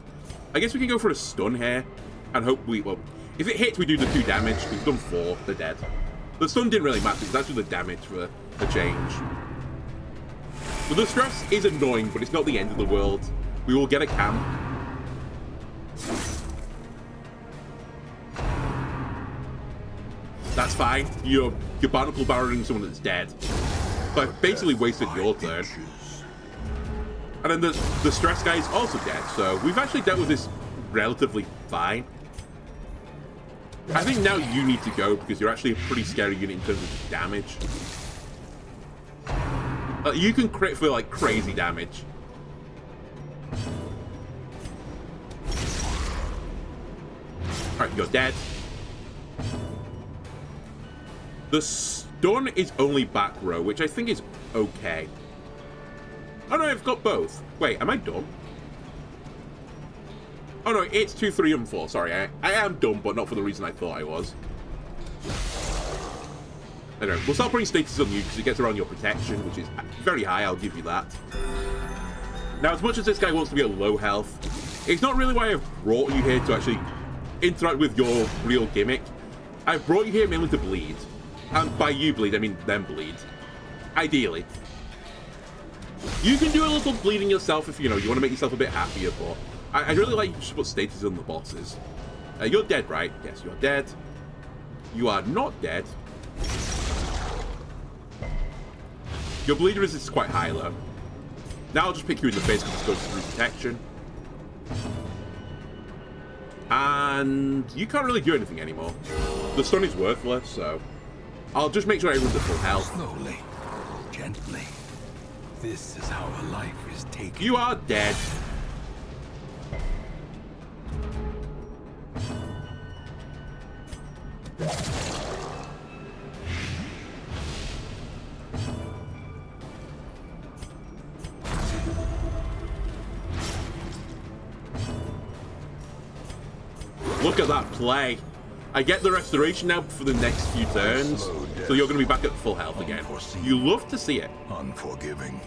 A: I guess we can go for a stun here, and hope we... Well, if it hits, we do the 2 damage. We've done 4. They're dead. The stun didn't really matter. It's actually the damage for the change. So the stress is annoying, but it's not the end of the world. We will get a camp. That's fine. You're barnacle barreling someone that's dead. So I've basically wasted your turn. And then the stress guy is also dead, so we've actually dealt with this relatively fine. I think now you need to go because you're actually a pretty scary unit in terms of damage. You can crit for like crazy damage. Alright, you're dead. The stun is only back row, which I think is okay. Oh no, I've got both. Wait, am I dumb? Oh no, it's 2, 3, and 4. Sorry, I am dumb, but not for the reason I thought I was. Anyway, we'll start putting status on you because it gets around your protection, which is very high, I'll give you that. Now, as much as this guy wants to be at low health, it's not really why I've brought you here to actually interact with your real gimmick. I've brought you here mainly to bleed. And by you bleed, I mean them bleed. Ideally. You can do a little bleeding yourself if, you know, you want to make yourself a bit happier, but I really like you to put status on the bosses. You're dead, right? Yes, you're dead. You are not dead. Your bleed resist is quite high, though. Now I'll just pick you in the face because this goes through protection. And you can't really do anything anymore. The stun is worthless, so I'll just make sure everyone's at full health.
B: Slowly, gently. This is how a life is taken.
A: You are dead. Look at that play. I get the restoration now for the next few turns, so you're going to be back at full health again. You love to see it.
B: Unforgiving.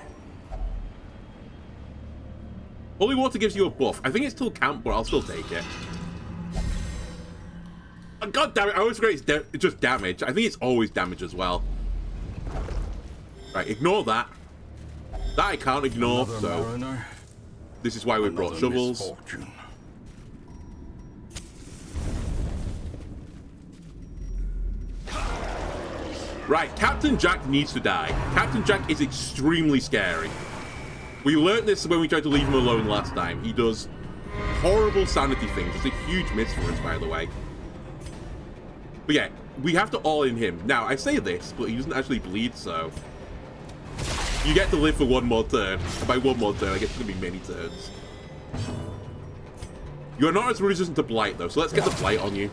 A: Holy water gives you a buff. I think it's still camp, but I'll still take it. Oh, God damn it, I always forget it's just damage. I think it's always damage as well. Right, ignore that. That I can't ignore, so
B: Mariner,
A: this is why we brought shovels.
B: Misfortune.
A: Right, Captain Jack needs to die. Captain Jack is extremely scary. We learned this when we tried to leave him alone last time. He does horrible sanity things. It's a huge miss for us, by the way. But yeah, we have to all in him. Now, I say this, but he doesn't actually bleed, so you get to live for one more turn. And by one more turn, I guess it's going to be many turns. You're not as resistant to Blight, though, so let's get the Blight on you.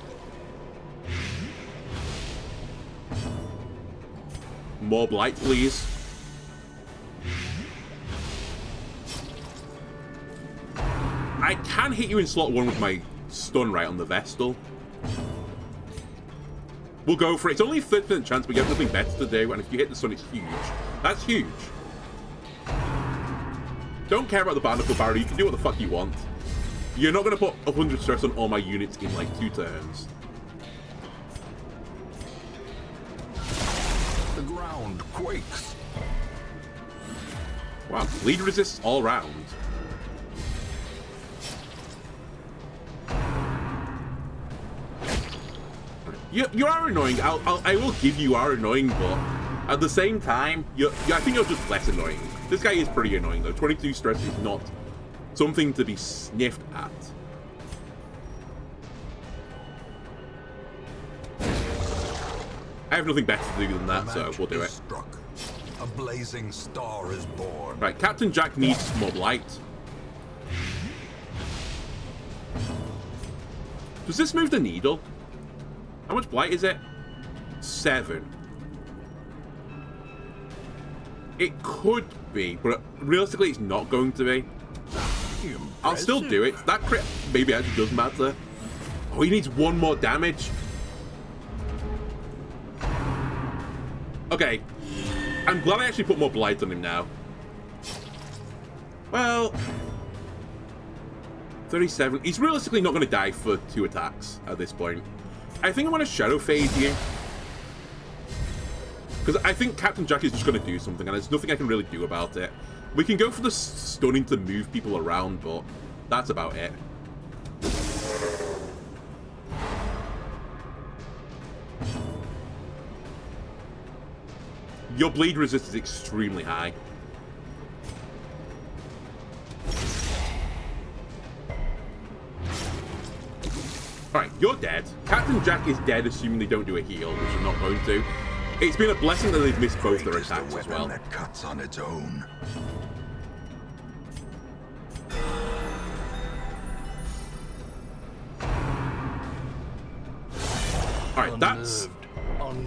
A: More Blight, please. I can hit you in slot 1 with my stun right on the Vestal. We'll go for it. It's only a 30% chance, but you have nothing better to do, and if you hit the stun, it's huge. That's huge. Don't care about the barnacle barrier. You can do what the fuck you want. You're not going to put 100 stress on all my units in, like, 2 turns.
B: The ground quakes.
A: Wow, bleed resists all round. You are annoying. I will give you are annoying, but at the same time, I think you're just less annoying. This guy is pretty annoying, though. 22 stress is not something to be sniffed at. I have nothing better to do than that, so we'll do it.
B: Struck. A blazing star is born.
A: Right, Captain Jack needs more blight. Does this move the needle? How much blight is it? 7. It could be, but realistically it's not going to be. I'll still do it. That crit maybe actually does matter. Oh, he needs 1 more damage. Okay. I'm glad I actually put more blight on him now. Well, 37. He's realistically not going to die for 2 attacks at this point. I think I want to Shadow Phase you. Because I think Captain Jack is just going to do something, and there's nothing I can really do about it. We can go for the stunning to move people around, but that's about it. Your bleed resist is extremely high. Alright, you're dead. Captain Jack is dead, assuming they don't do a heal, which they're not going to. It's been a blessing that they've missed both their attacks as well.
B: That cuts on its own.
A: Alright, that's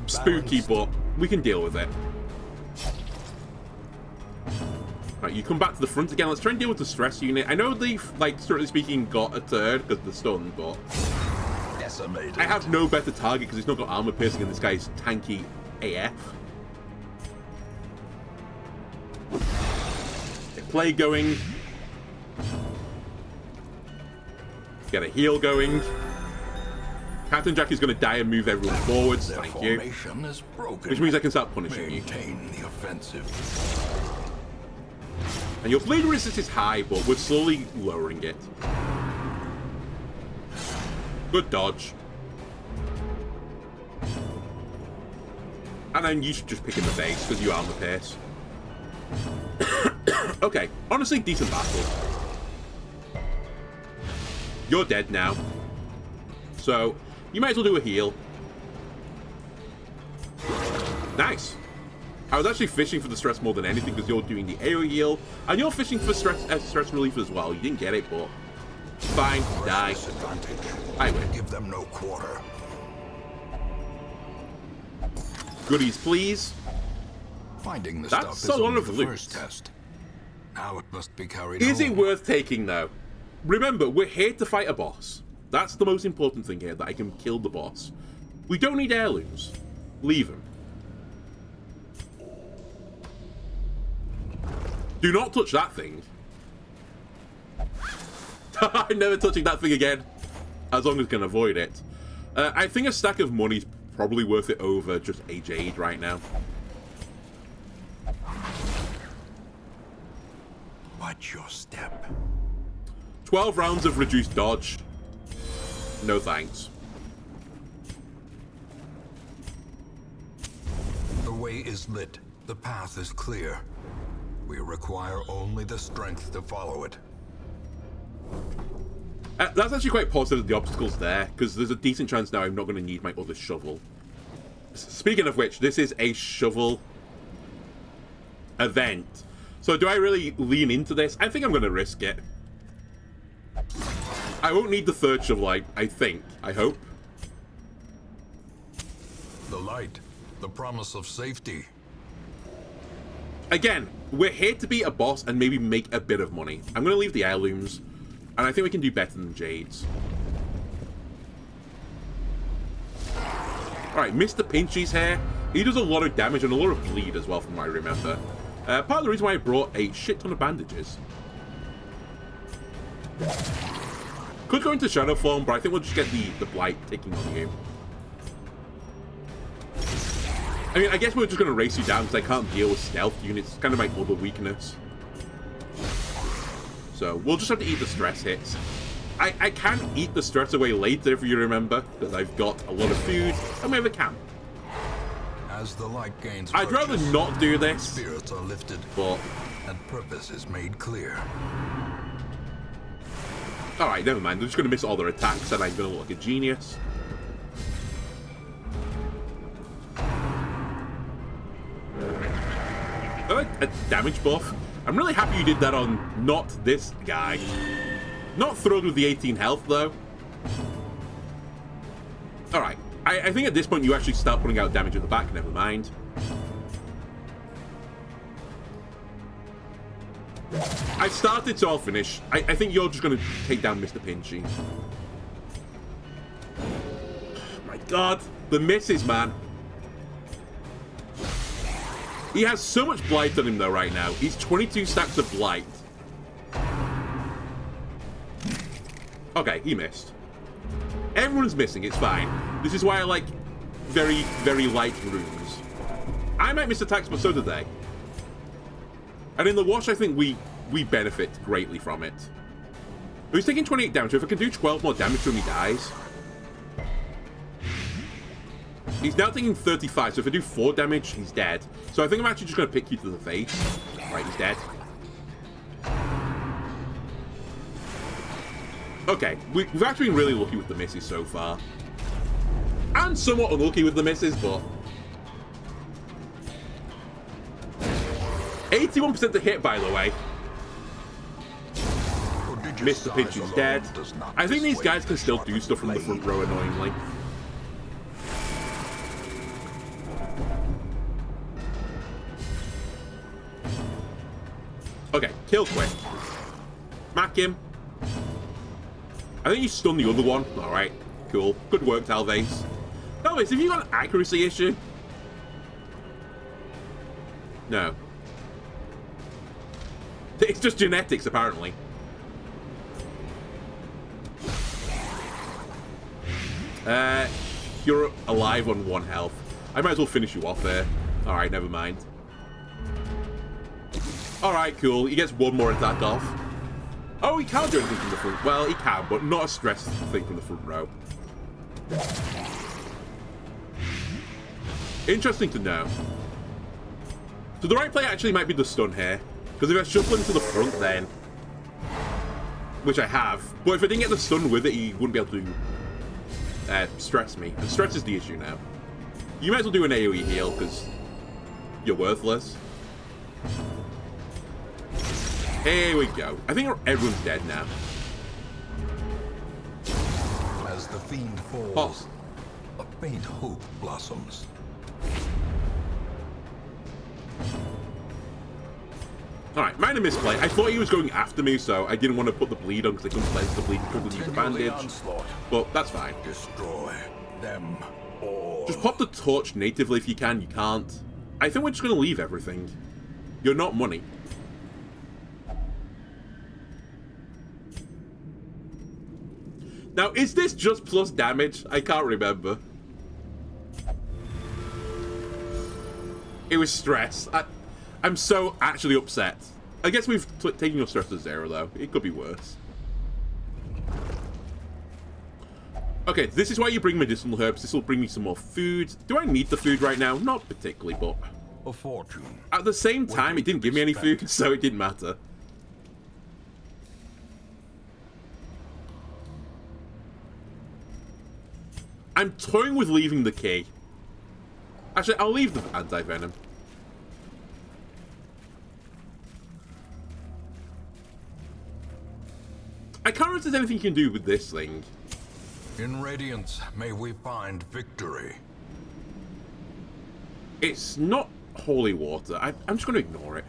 A: spooky, but we can deal with it. Right, you come back to the front again. Let's try and deal with the stress unit. I know they've, like, strictly speaking, got a turn because of the stun, but I have no better target because he's not got armor piercing and this guy's tanky AF. Get play going. Get a heal going. Captain Jack is going to die and move everyone forwards. Thank you. Which means I can start punishing you.
B: The offensive.
A: And your bleed resist is high, but we're slowly lowering it. Good dodge. And then you should just pick in the face, because you armor pierce. Okay, honestly, decent battle. You're dead now. So, you might as well do a heal. Nice. I was actually fishing for the stress more than anything because you're doing the AoE heal, and you're fishing for stress relief as well. You didn't get it, but fine, die. I win.
B: Give them no quarter.
A: Goodies, please.
B: Finding the
A: That's
B: stuff
A: a lot of
B: the
A: loot.
B: first test. Now it must be carried
A: Is it
B: home.
A: worth taking, though? Remember, we're here to fight a boss. That's the most important thing here, that I can kill the boss. We don't need heirlooms. Leave them. Do not touch that thing. I'm never touching that thing again. As long as I can avoid it. I think a stack of money is probably worth it over just a jade right now.
B: Watch your step.
A: 12 rounds of reduced dodge. No thanks.
B: The way is lit. The path is clear. We require only the strength to follow it.
A: That's actually quite positive, the obstacle's there, because there's a decent chance now I'm not going to need my other shovel. Speaking of which, this is a shovel event. So do I really lean into this? I think I'm going to risk it. I won't need the third shovel, I think. I hope.
B: The light. The promise of safety.
A: Again, we're here to beat a boss and maybe make a bit of money. I'm going to leave the heirlooms, and I think we can do better than Jades. Alright, Mr. Pinchy's here. He does a lot of damage and a lot of bleed as well, from what I remember. Part of the reason why I brought a shit ton of bandages. Could go into Shadow Form, but I think we'll just get the Blight taking on you. I mean, I guess we're just going to race you down because I can't deal with stealth units. It's kind of my other weakness. So, we'll just have to eat the stress hits. I can eat the stress away later, if you remember, because I've got a lot of food, and we have a camp.
B: As the light gains
A: I'd rather not do this,
B: spirits are lifted,
A: but
B: and purpose is made clear.
A: Alright, never mind. They're just going to miss all their attacks and I'm going to look like a genius. A damage buff. I'm really happy you did that on not this guy. Not thrilled with the 18 health, though. Alright. I think at this point you actually start putting out damage at the back. Never mind. I started, so I'll finish. I think you're just going to take down Mr. Pinchy. Oh my god. The misses, man. He has so much blight on him, though, right now. He's 22 stacks of blight. Okay, he missed. Everyone's missing, it's fine. This is why I like very, very light runes. I might miss attacks, but so do they. And in the wash, I think we benefit greatly from it. But he's taking 28 damage, so if I can do 12 more damage to him, he dies. He's now taking 35, so if I do 4 damage, he's dead. So I think I'm actually just going to pick you to the face. Right, he's dead. Okay, we've actually been really lucky with the misses so far. And somewhat unlucky with the misses, but... 81% to hit, by the way. Mr. Pinchy's dead. I think these guys can still do stuff from the front row, annoyingly. Okay, kill quick. Smack him. I think you stunned the other one. Alright, cool. Good work, Talvez. Talvez, have you got an accuracy issue? No. It's just genetics, apparently. You're alive on 1 health. I might as well finish you off there. Alright, never mind. Alright, cool. He gets 1 more attack off. Oh, he can't do anything from the front. Well, he can, but not a stress thing from the front row. Interesting to know. So the right play actually might be the stun here. Because if I shuffle him to the front then... Which I have. But if I didn't get the stun with it, he wouldn't be able to stress me. And stress is the issue now. You might as well do an AoE heal, because you're worthless. Here we go. I think everyone's dead now.
B: As the fiend falls, a faint hope blossoms.
A: Alright, minor misplay. I thought he was going after me, so I didn't want to put the bleed on because I couldn't place the bleed because of the bandage. But that's fine.
B: Destroy them all.
A: Just pop the torch natively if you can. You can't. I think we're just going to leave everything. You're not money. Now, is this just plus damage? I can't remember. It was stress. I'm so actually upset. I guess we've taken your stress to 0, though. It could be worse. Okay, this is why you bring medicinal herbs. This will bring me some more food. Do I need the food right now? Not particularly, but...
B: A fortune.
A: At the same time, it didn't give me any food, so it didn't matter. I'm toying with leaving the key. Actually, I'll leave the anti-venom. I can't remember if there's anything you can do with this thing.
B: In Radiance, may we find victory.
A: It's not holy water. I'm just going to ignore it.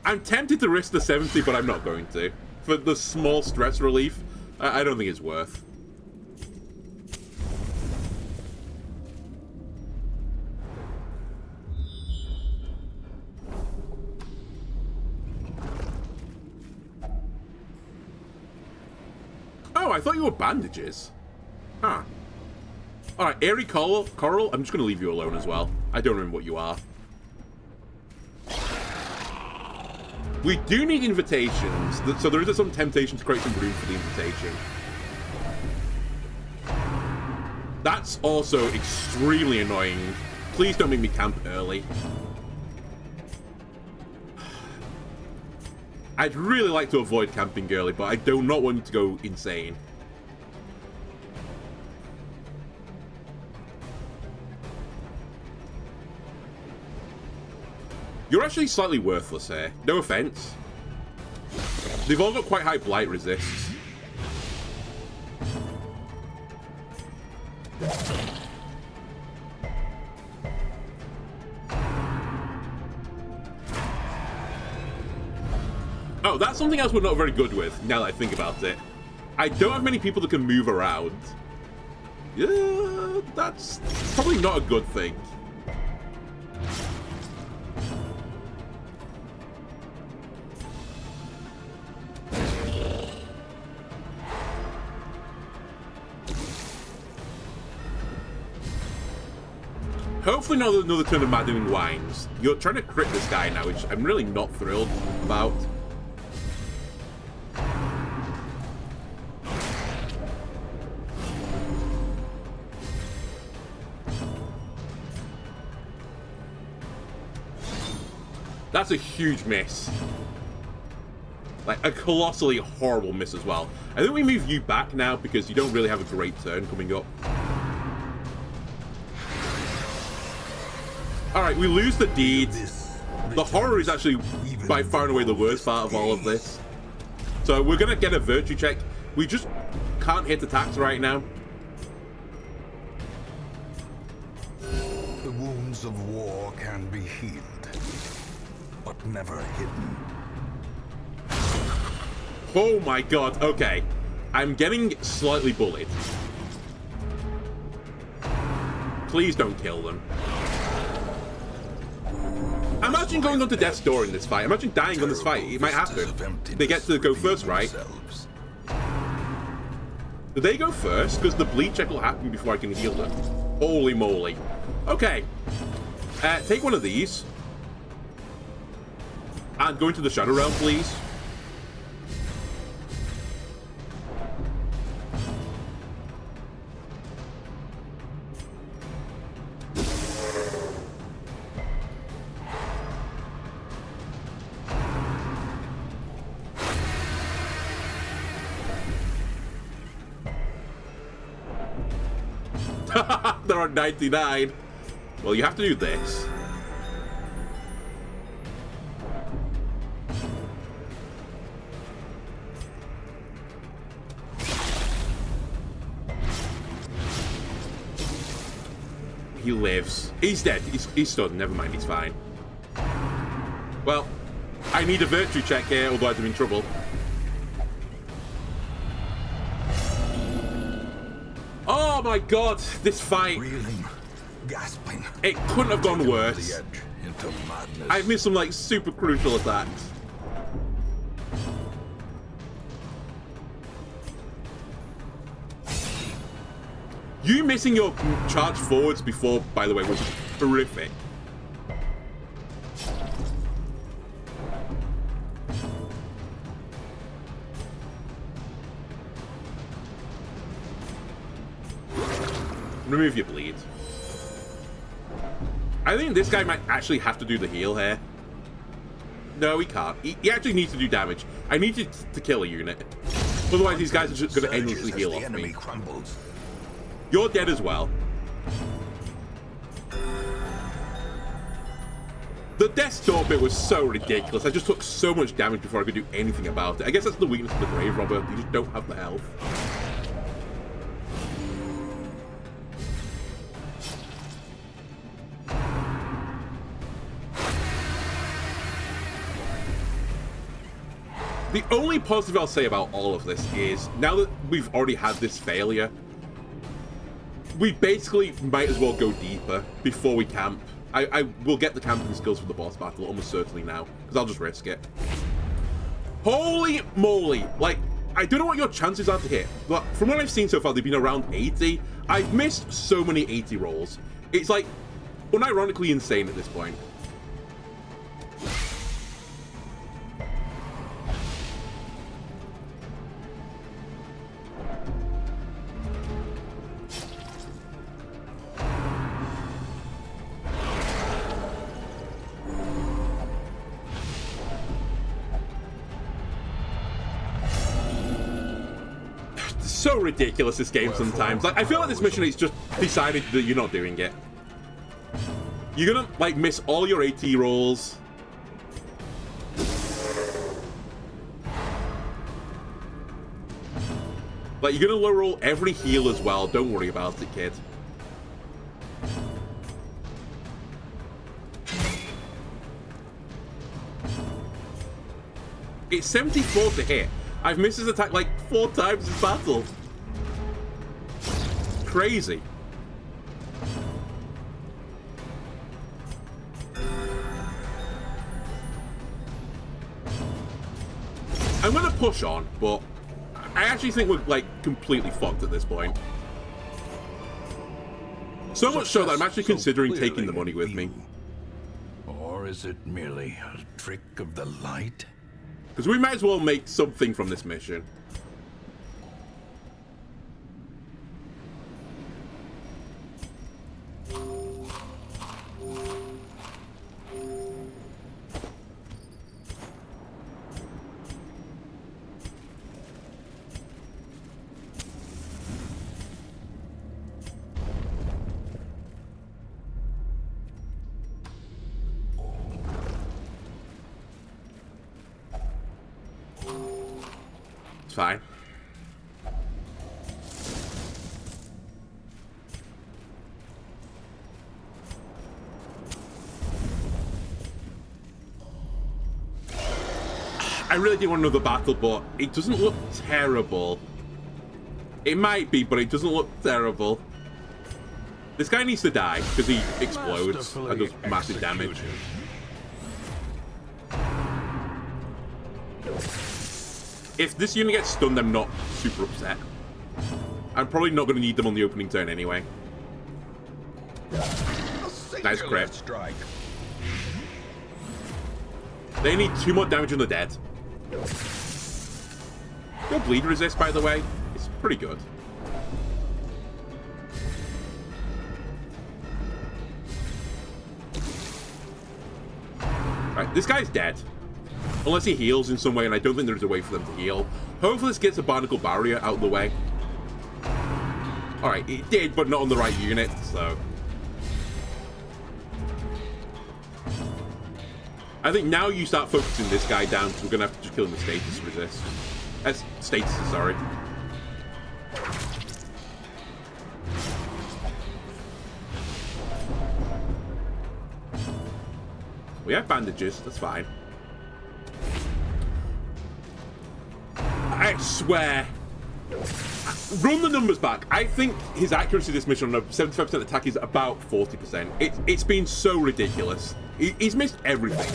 A: I'm tempted to risk the 70, but I'm not going to. For the small stress relief, I don't think it's worth. Oh, I thought you were bandages. Huh. Alright, Airy Coral, I'm just going to leave you alone as well. I don't remember what you are. We do need invitations, so there is some temptation to create some room for the invitation. That's also extremely annoying. Please don't make me camp early. I'd really like to avoid camping early, but I do not want you to go insane. You're actually slightly worthless here. No offense. They've all got quite high blight resists. Oh, that's something else we're not very good with, now that I think about it. I don't have many people that can move around. Yeah, that's probably not a good thing. Hopefully not another turn of Maddening Wines. You're trying to crit this guy now, which I'm really not thrilled about. That's a huge miss. Like, a colossally horrible miss as well. I think we move you back now because you don't really have a great turn coming up. Alright, we lose the deed. The horror is actually by far and away the worst part of all of this. So we're going to get a virtue check. We just can't hit attacks right now.
B: The wounds of war can be healed, but never hidden.
A: Oh my god, okay. I'm getting slightly bullied. Please don't kill them. Imagine going on to death's door in this fight. Imagine dying on this fight. It might happen. They get to go first, right? Do they go first? Because the bleed check will happen before I can heal them. Holy moly. Okay. Take one of these. And go into the Shadow Realm, please. They're on 99. Well, you have to do this. He lives. He's dead. He's stunned. Never mind. He's fine. Well, I need a virtue check here, otherwise I'm in trouble. Oh my god, this fight.
B: Reeling, gasping.
A: It couldn't have gone worse. I've missed some like super crucial attacks. You missing your charge forwards before, by the way, was horrific. Remove your bleed. I think this guy might actually have to do the heal here. No, he can't. He actually needs to do damage. I need you to kill a unit. Otherwise, these guys are just going to endlessly heal off me. You're dead as well. The Death's Door bit was so ridiculous. I just took so much damage before I could do anything about it. I guess that's the weakness of the Grave Robber. You just don't have the health. The only positive I'll say about all of this is, now that we've already had this failure, we basically might as well go deeper before we camp. I will get the camping skills for the boss battle almost certainly now, because I'll just risk it. Holy moly! Like, I don't know what your chances are to hit, but from what I've seen so far, they've been around 80. I've missed so many 80 rolls. It's like, unironically insane at this point. so ridiculous, this game, sometimes. Like, I feel like this mission is just decided that you're not doing it. You're gonna, like, miss all your AT rolls. Like, you're gonna low roll every heal as well. Don't worry about it, kid. It's 74 to hit. I've missed his attack like 4 times this battle. Crazy. I'm gonna push on, but I actually think we're like completely fucked at this point. So much so that I'm actually considering taking the money with me.
B: Or is it merely a trick of the light?
A: Because we might as well make something from this mission. Fine. I really do want another battle, but it doesn't look terrible. It might be, but it doesn't look terrible. This guy needs to die because he explodes and does massive damage. If this unit gets stunned, I'm not super upset. I'm probably not going to need them on the opening turn anyway. Nice crit.
B: Strike.
A: They need 2 more damage on the dead. Your bleed resist, by the way, it's pretty good. Right, this guy's dead. Unless he heals in some way, and I don't think there's a way for them to heal. Hopefully this gets a barnacle barrier out of the way. Alright, it did, but not on the right unit, so... I think now you start focusing this guy down, because we're going to have to just kill him with status resist. Status, sorry. We have bandages, that's fine. I swear. Run the numbers back. I think his accuracy this mission on a 75% attack is about 40%. It's been so ridiculous. He's missed everything.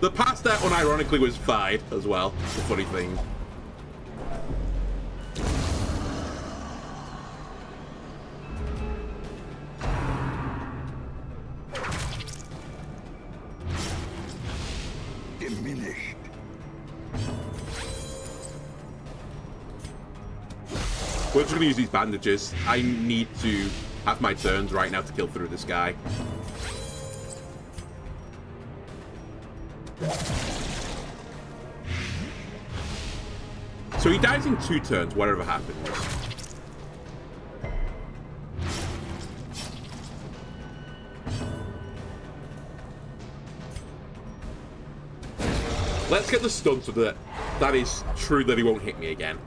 A: The pass there, unironically, was fine as well. The funny thing.
B: Diminished.
A: We're just going to use these bandages. I need to have my turns right now to kill through this guy. So he dies in 2 turns, whatever happens. Let's get the stun so that is true that he won't hit me again.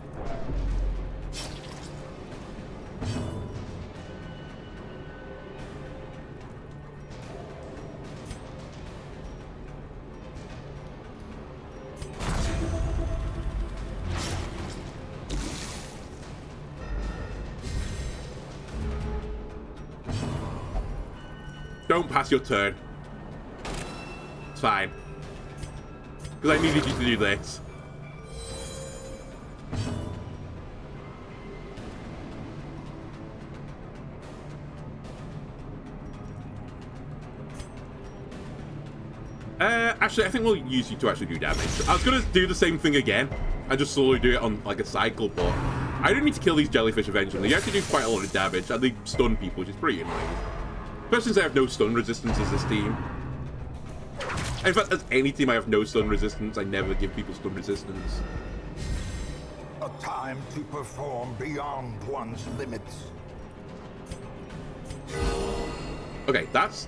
A: Don't pass your turn. It's fine. Because I needed you to do this. Actually, I think we'll use you to actually do damage. I was going to do the same thing again and just slowly do it on like a cycle, but I do need to kill these jellyfish eventually. They actually do quite a lot of damage and they stun people, which is pretty annoying. Especially since I have no stun resistance as this team. In fact, as any team I have no stun resistance, I never give people stun resistance.
C: A time to perform beyond one's limits.
A: Okay, that's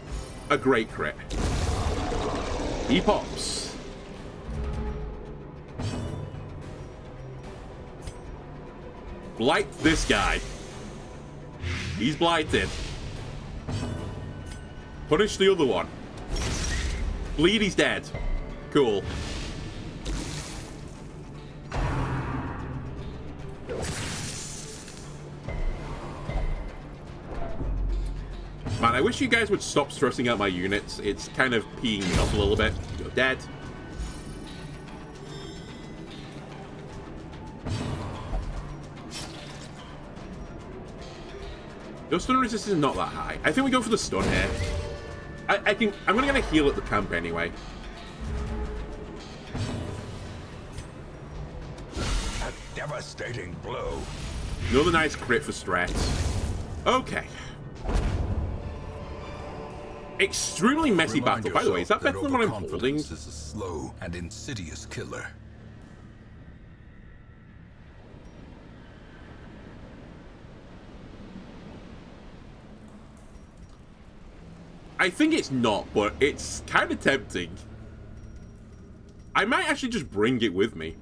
A: a great crit. He pops. Blight this guy. He's blighted. Punish the other one. Bleed, he's dead. Cool. Man, I wish you guys would stop stressing out my units. It's kind of peeing me off a little bit. You're dead. Your stun resistance is not that high. I think we go for the stun here. I'm gonna get a heal at the camp anyway.
C: A devastating blow.
A: Another nice crit for stress. Okay. Extremely messy battle. By the way, is that better than what I'm holding?
B: Is a slow and insidious killer.
A: I think it's not, but it's kind of tempting. I might actually just bring it with me.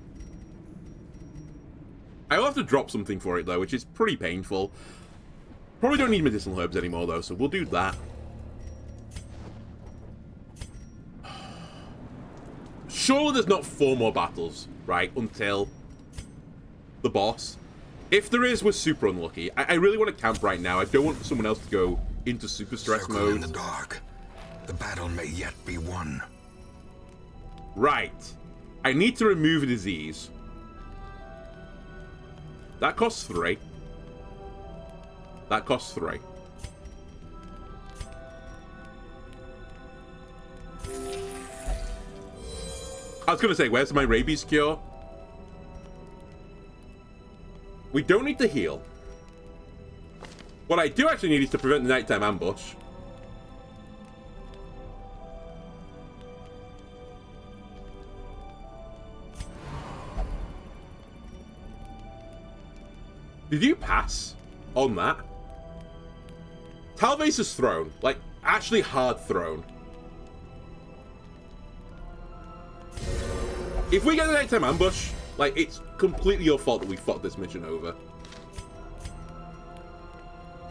A: I'll have to drop something for it, though, which is pretty painful. Probably don't need medicinal herbs anymore, though, so we'll do that. Surely there's not 4 more battles, right, until the boss. If there is, we're super unlucky. I really want to camp right now. I don't want someone else to go into super stress
B: Circle
A: mode.
B: in the dark. The battle may yet be won.
A: Right. I need to remove a disease. That costs 3. That costs 3. I was going to say, where's my rabies cure? We don't need to heal. What I do actually need is to prevent the nighttime ambush. Did you pass on that? Talvez is thrown. Like, actually hard thrown. If we get the nighttime ambush, like, it's completely your fault that we fought this mission over.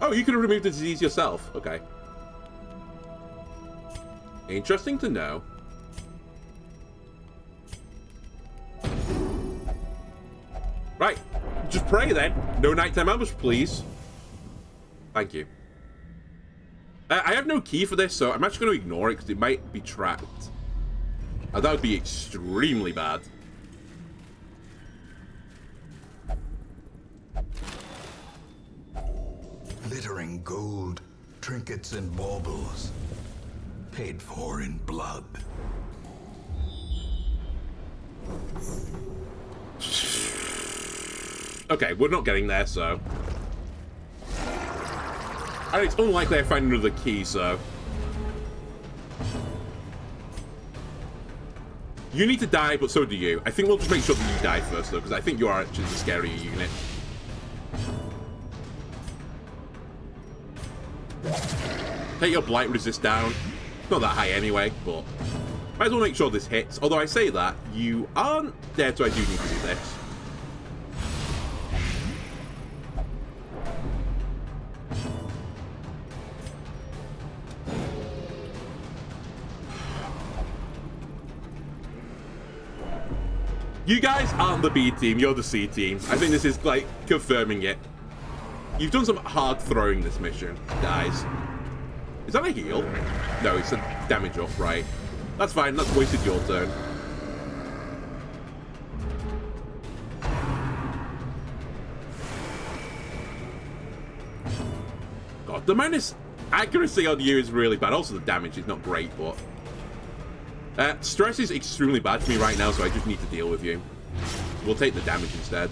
A: Oh, you could have removed the disease yourself. Okay. Interesting to know. Right. Just pray then. No nighttime ambush, please. Thank you. I have no key for this, so I'm actually going to ignore it because it might be trapped. And that would be extremely bad.
B: Glittering gold, trinkets and baubles, paid for in blood.
A: Okay, we're not getting there, so. And it's unlikely I find another key, so. You need to die, but so do you. I think we'll just make sure that you die first, though, because I think you are actually the scarier unit. Take your blight resist down. It's not that high anyway, but might as well make sure this hits. Although I say that, you aren't dead, so I do need to do this. You guys aren't the B team, you're the C team. I think this is, like, confirming it. You've done some hard throwing this mission, guys. Is that a heal? No, it's a damage off, right? That's fine, that's wasted your turn. God, the minus accuracy on you is really bad. Also, the damage is not great, but... stress is extremely bad for me right now, so I just need to deal with you. We'll take the damage instead.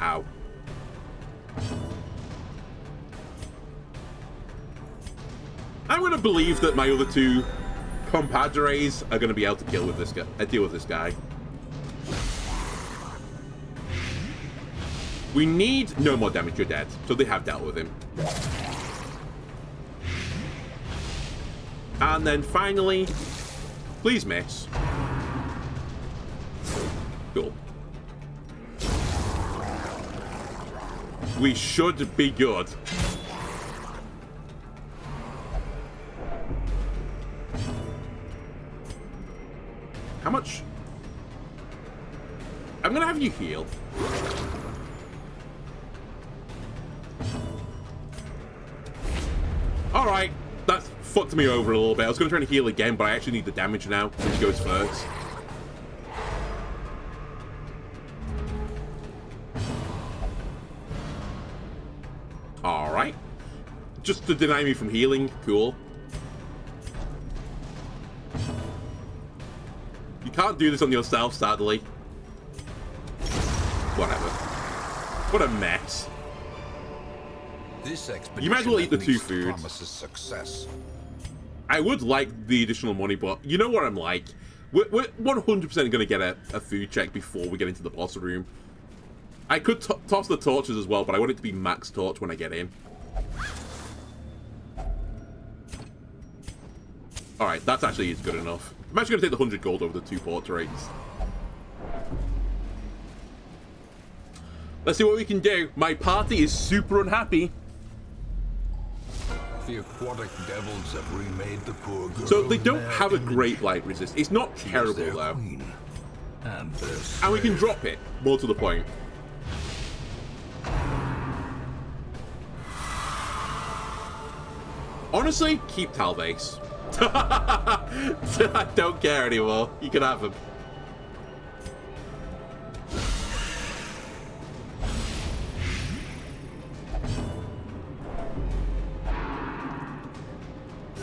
A: Ow. I'm going to believe that my other two compadres are going to be able to deal with this guy. We need no more damage, you're dead. So they have dealt with him. And then finally, please miss. Cool. We should be good. How much? I'm gonna have you heal. Alright, that's fucked me over a little bit. I was gonna try to heal again, but I actually need the damage now, which goes first. Alright. Just to deny me from healing, cool. You can't do this on yourself, sadly. Whatever. What a mess.
B: This expedition
A: You might as well eat the
B: at
A: two
B: least
A: foods.
B: promises success.
A: I would like the additional money, but you know what I'm like. We're 100% going to get a food check before we get into the boss room. I could toss the torches as well, but I want it to be max torch when I get in. Alright, that's actually is good enough. I'm actually going to take the 100 gold over the 2 portraits. Let's see what we can do. My party is super unhappy.
B: The aquatic devils have remade the poor girl.
A: So they don't
B: in their
A: have a
B: image.
A: great light resist. It's not
B: She is
A: terrible
B: their
A: though.
B: queen, and their
A: And we can
B: slave.
A: drop it, more to the point. Honestly, keep Talvase. I don't care anymore. You can have him.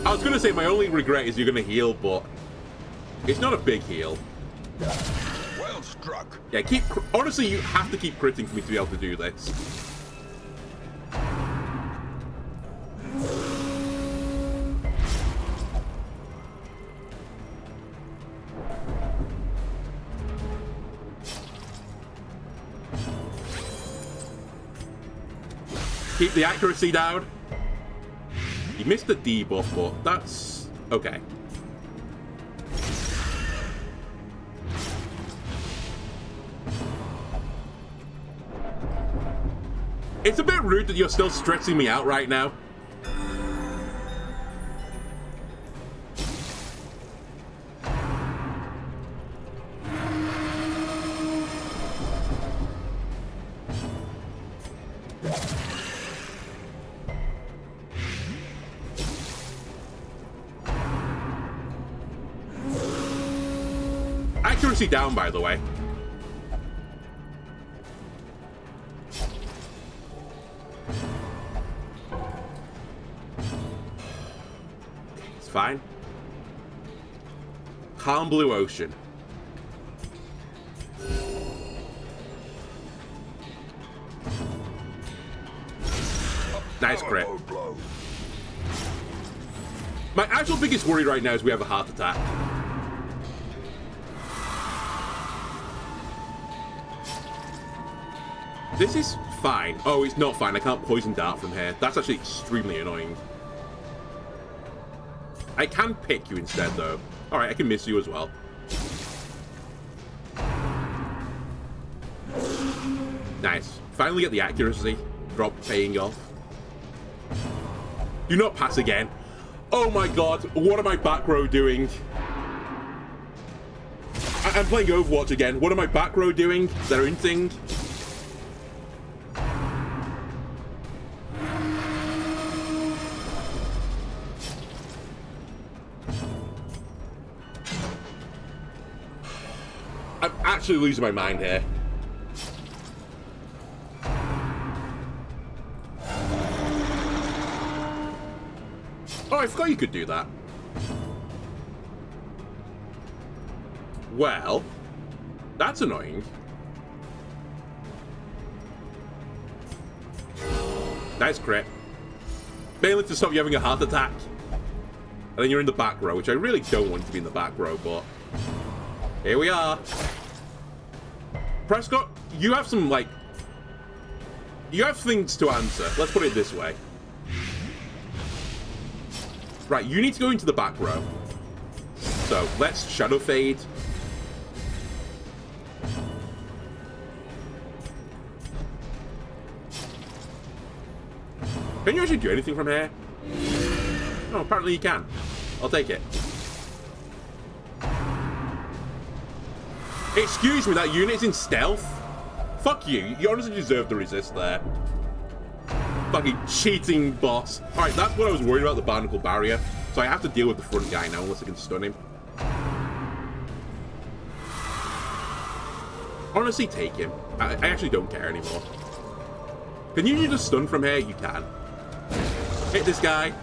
A: I was going to say my only regret is you're going to heal, but it's not a big heal.
C: Well struck.
A: Yeah, honestly, you have to keep critting for me to be able to do this. Keep the accuracy down. He missed the debuff, but that's okay. It's a bit rude that you're still stressing me out right now. Accuracy down, by the way. It's fine. Calm blue ocean. Nice crit.
C: Power blow.
A: My actual biggest worry right now is we have a heart attack. This is fine. Oh, it's not fine. I can't poison dart from here. That's actually extremely annoying. I can pick you instead, though. Alright, I can miss you as well. Nice. Finally get the accuracy. Drop paying off. Do not pass again. Oh my god, what am I back row doing? I'm playing Overwatch again. What am I back row doing? They're inting. I'm actually losing my mind here. Oh, I forgot you could do that. Well, that's annoying. Nice crit. Mainly to stop you having a heart attack. And then you're in the back row, which I really don't want to be in the back row, but here we are. Prescott, you have some, like, you have things to answer. Let's put it this way. Right, you need to go into the back row. So, let's Shadow Fade. Can you actually do anything from here? Oh, apparently you can. I'll take it. Excuse me, that unit's in stealth? Fuck you. You honestly deserve to resist there. Fucking cheating boss. Alright, that's what I was worried about, the barnacle barrier. So I have to deal with the front guy now, unless I can stun him. Honestly, take him. I actually don't care anymore. Can you just stun from here? You can. Hit this guy.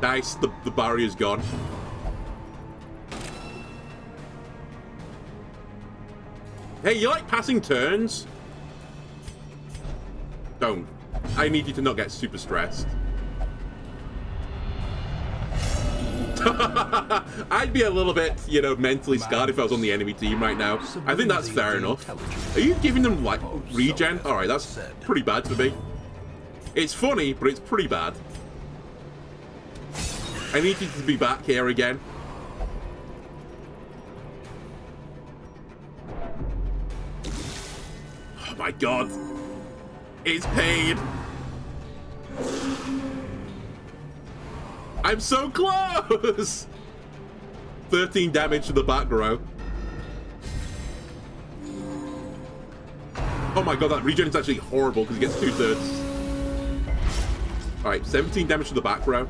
A: Nice, the barrier's gone. Hey, you like passing turns? Don't. I need you to not get super stressed. I'd be a little bit, you know, mentally scarred if I was on the enemy team right now. I think that's fair enough. Are you giving them, like, regen? Alright, that's pretty bad for me. It's funny, but it's pretty bad. I need you to be back here again. Oh my god. It's pain. I'm so close! 13 damage to the back row. Oh my god, that regen is actually horrible because it gets 2/3. Alright, 17 damage to the back row.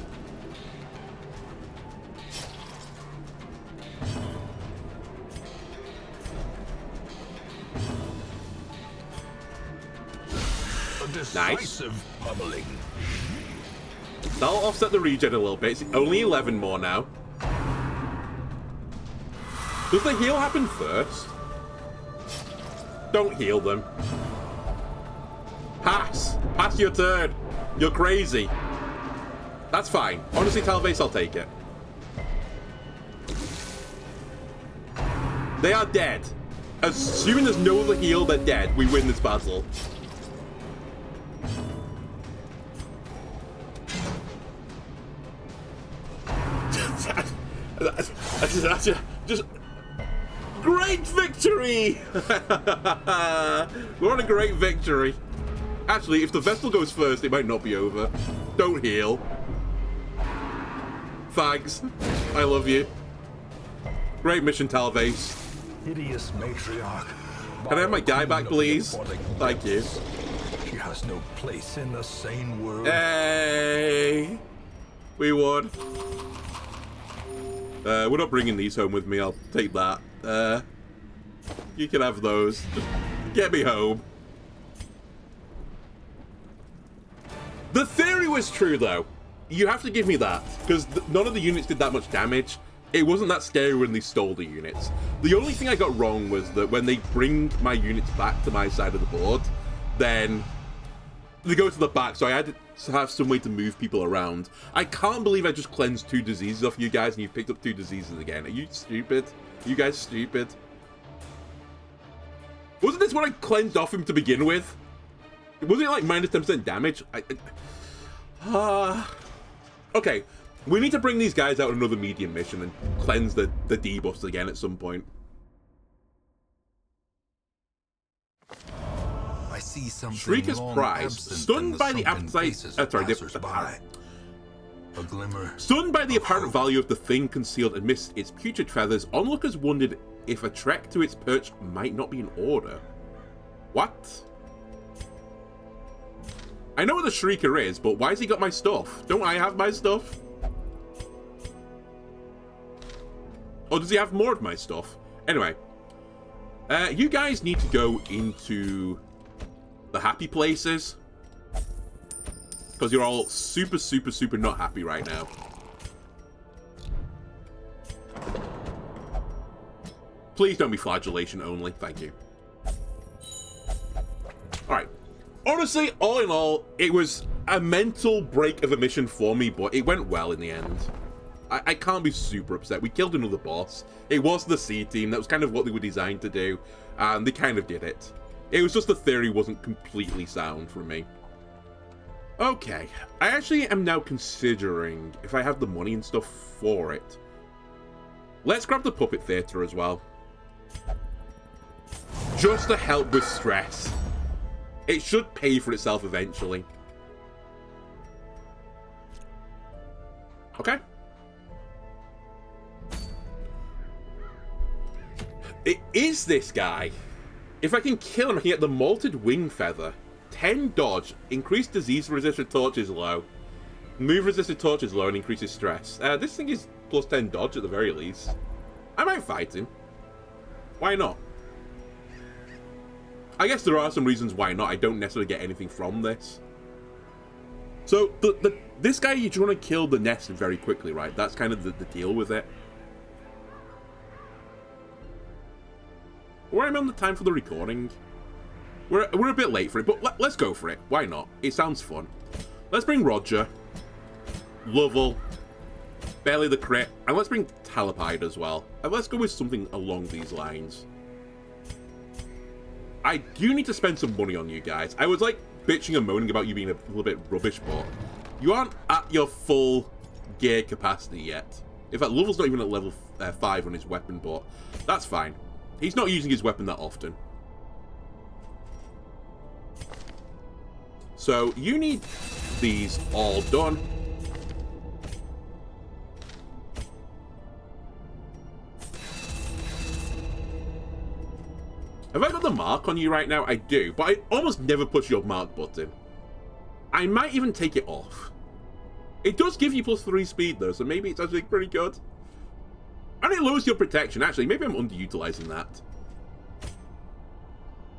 A: Nice.
C: Pummeling.
A: That'll offset the regen a little bit. It's only 11 more now. Does the heal happen first? Don't heal them. Pass. Pass your turn. You're crazy. That's fine. Honestly, Talvez, I'll take it. They are dead. Assuming there's no other heal, they're dead. We win this battle. That's just great victory. We're on a great victory. Actually, if the vessel goes first, it might not be over. Don't heal. Thanks. I love you. Great mission, Talvez.
C: Hideous matriarch.
A: Can I have my guy back, please? Thank you.
C: She has no place in the sane world.
A: Hey, we won. We're not bringing these home with me. I'll take that. You can have those. Just get me home. The theory was true, though. You have to give me that, because none of the units did that much damage. It wasn't that scary when they stole the units. The only thing I got wrong was that when they bring my units back to my side of the board, then they go to the back, so I had to have some way to move people around. I can't believe I just cleansed 2 diseases off you guys and you've picked up 2 diseases again. Are you stupid? Are you guys stupid? Wasn't this what I cleansed off him to begin with? Wasn't it like minus 10% damage? Okay, we need to bring these guys out on another medium mission and cleanse the debuffs again at some point.
B: I see something
A: Shrieker's
B: long
A: Prize.
B: absent
A: Stunned
B: in the
A: by the
B: sunken
A: appetite.
B: faces of passers-by. A glimmer.
A: Stunned by the apparent value of the thing concealed amidst its putrid feathers, onlookers wondered if a trek to its perch might not be in order. What? I know what the Shrieker is, but why has he got my stuff? Don't I have my stuff? Or does he have more of my stuff? Anyway. You guys need to go into the happy places. Because you're all super, super, super not happy right now. Please don't be flagellation only. Thank you. Alright. Honestly, all in all, it was a mental break of a mission for me, but it went well in the end. I can't be super upset. We killed another boss. It was the C team. That was kind of what they were designed to do. And they kind of did it. It was just the theory wasn't completely sound for me. Okay. I actually am now considering if I have the money and stuff for it. Let's grab the puppet theater as well. Just to help with stress. It should pay for itself eventually. Okay. It is this guy. If I can kill him, I can get the Malted Wing Feather. 10 dodge. Increased disease resistant torch is low. Move resistant torch is low and increases stress. This thing is plus 10 dodge at the very least. I might fight him. Why not? I guess there are some reasons why not. I don't necessarily get anything from this. So, this guy, you want to kill the nest very quickly, right? That's kind of the deal with it. Where am I on the time for the recording? We're a bit late for it, but let's go for it. Why not? It sounds fun. Let's bring Roger, Lovell, Belly the Crit, and let's bring Talipide as well. And let's go with something along these lines. I do need to spend some money on you guys. I was like bitching and moaning about you being a little bit rubbish, but you aren't at your full gear capacity yet. In fact, Lovell's not even at level 5 on his weapon, but that's fine. He's not using his weapon that often. So, you need these all done. Have I got the mark on you right now? I do, but I almost never push your mark button. I might even take it off. It does give you +3 speed though, so maybe it's actually pretty good. And it lowers your protection. Actually, maybe I'm underutilizing that.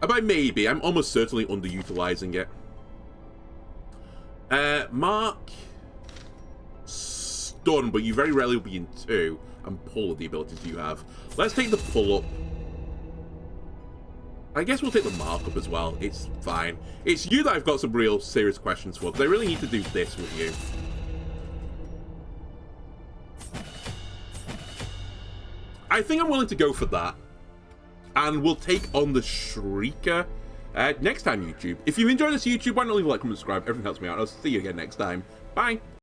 A: By maybe, I'm almost certainly underutilizing it. Mark. Stun, but you very rarely will be in 2. And pull the abilities you have. Let's take the pull up. I guess we'll take the mark up as well. It's fine. It's you that I've got some real serious questions for, because I really need to do this with you. I think I'm willing to go for that. And we'll take on the Shrieker next time, YouTube. If you enjoyed this, YouTube, why not leave a like, comment, subscribe. Everything helps me out. I'll see you again next time. Bye.